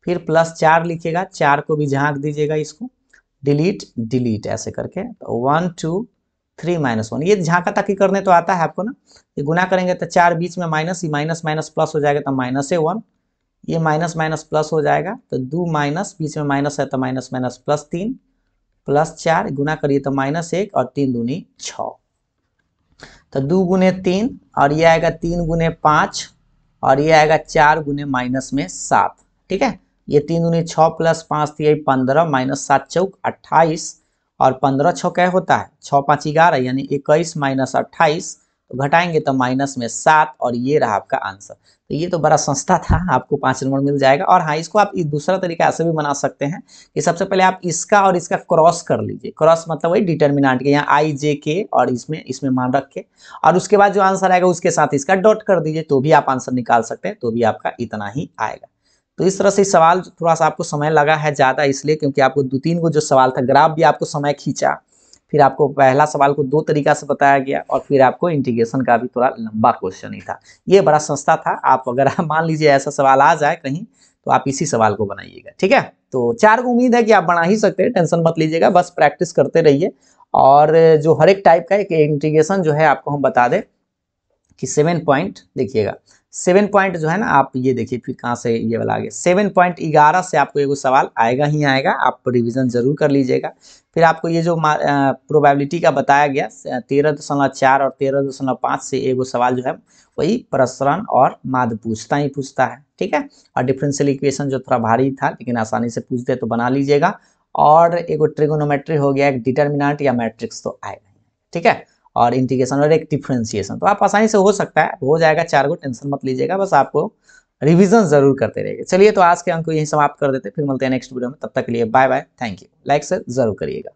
फिर प्लस 4 लिखिएगा, 4 को भी झांक दीजिएगा, इसको डिलीट ऐसे करके, तो 1 2 3 माइनस 1। ये झांका ताकी करने तो आता है आपको ना, ये गुना करेंगे तो 4 बीच में माइनस, ही माइनस माइनस प्लस हो जाएगा, तो माइनस से 1, ये माइनस माइनस प्लस हो जाएगा, तो 2 माइनस, बीच में माइनस है तो माइनस माइनस प्लस 3 प्लस 4, गुना करिए तो माइनस 1 और 3 दूनी 6, तो 2 गुने 3, और ये आएगा 3 गुने 5, और ये आएगा 4 गुने माइनस में 7। ठीक है, ये 3 दूनी 6 प्लस 5 3 15 माइनस 7 चौक 28, और 15 6 क्या होता है, 6 5 11, यानी 21 माइनस 28, तो घटाएंगे तो माइनस में 7, और ये रहा आपका आंसर। तो ये तो बड़ा सस्ता था, आपको 5 नंबर मिल जाएगा। और हाँ, इसको आप दूसरा तरीका ऐसे भी बना सकते हैं कि सबसे पहले आप इसका और इसका क्रॉस कर लीजिए। क्रॉस मतलब वही डिटर्मिनेंट के, यहाँ आई जे के और इसमें मान रख के, और उसके बाद जो आंसर आएगा उसके साथ इसका डॉट कर दीजिए, तो भी आप आंसर निकाल सकते हैं, तो भी आपका इतना ही आएगा। तो इस तरह से सवाल थोड़ा सा आपको समय लगा है ज़्यादा, इसलिए क्योंकि आपको 2-3 को जो सवाल था, ग्राफ भी आपको समय खींचा, फिर आपको पहला सवाल को 2 तरीका से बताया गया, और फिर आपको इंटीग्रेशन का भी थोड़ा लंबा क्वेश्चन ही था। ये बड़ा सस्ता था। आप अगर मान लीजिए ऐसा सवाल आ जाए कहीं, तो आप इसी सवाल को बनाइएगा। ठीक है, तो 4 को उम्मीद है कि आप बना ही सकते हैं, टेंशन मत लीजिएगा, बस प्रैक्टिस करते रहिए। और जो हर एक टाइप का एक इंटीग्रेशन जो है आपको हम बता दें कि 7 पॉइंट, देखिएगा 7 पॉइंट जो है ना, आप ये देखिए फिर कहाँ से ये वाला आ गया, 7.11 से आपको एगो सवाल आएगा ही आएगा, आप रिवीजन जरूर कर लीजिएगा। फिर आपको ये जो प्रोबेबिलिटी का बताया गया 13.4 और 13.5 से एगो सवाल जो है वही प्रसरण और माध्य पूछता है। ठीक है, और डिफरेंशियल इक्वेशन जो थोड़ा भारी था लेकिन आसानी से पूछते तो बना लीजिएगा। और एगो ट्रिगोनोमेट्री हो गया, एक डिटर्मिनेंट या मैट्रिक्स तो आएगा। ठीक है, और इंटीग्रेशन और एक डिफरेंशिएशन, तो आप आसानी से हो सकता है, हो जाएगा 4 को, टेंशन मत लीजिएगा, बस आपको रिवीजन जरूर करते रहिए। चलिए, तो आज के अंक को यहीं समाप्त कर देते, फिर मिलते हैं नेक्स्ट वीडियो में, तब तक के लिए bye bye, thank you. Like से जरूर करिएगा।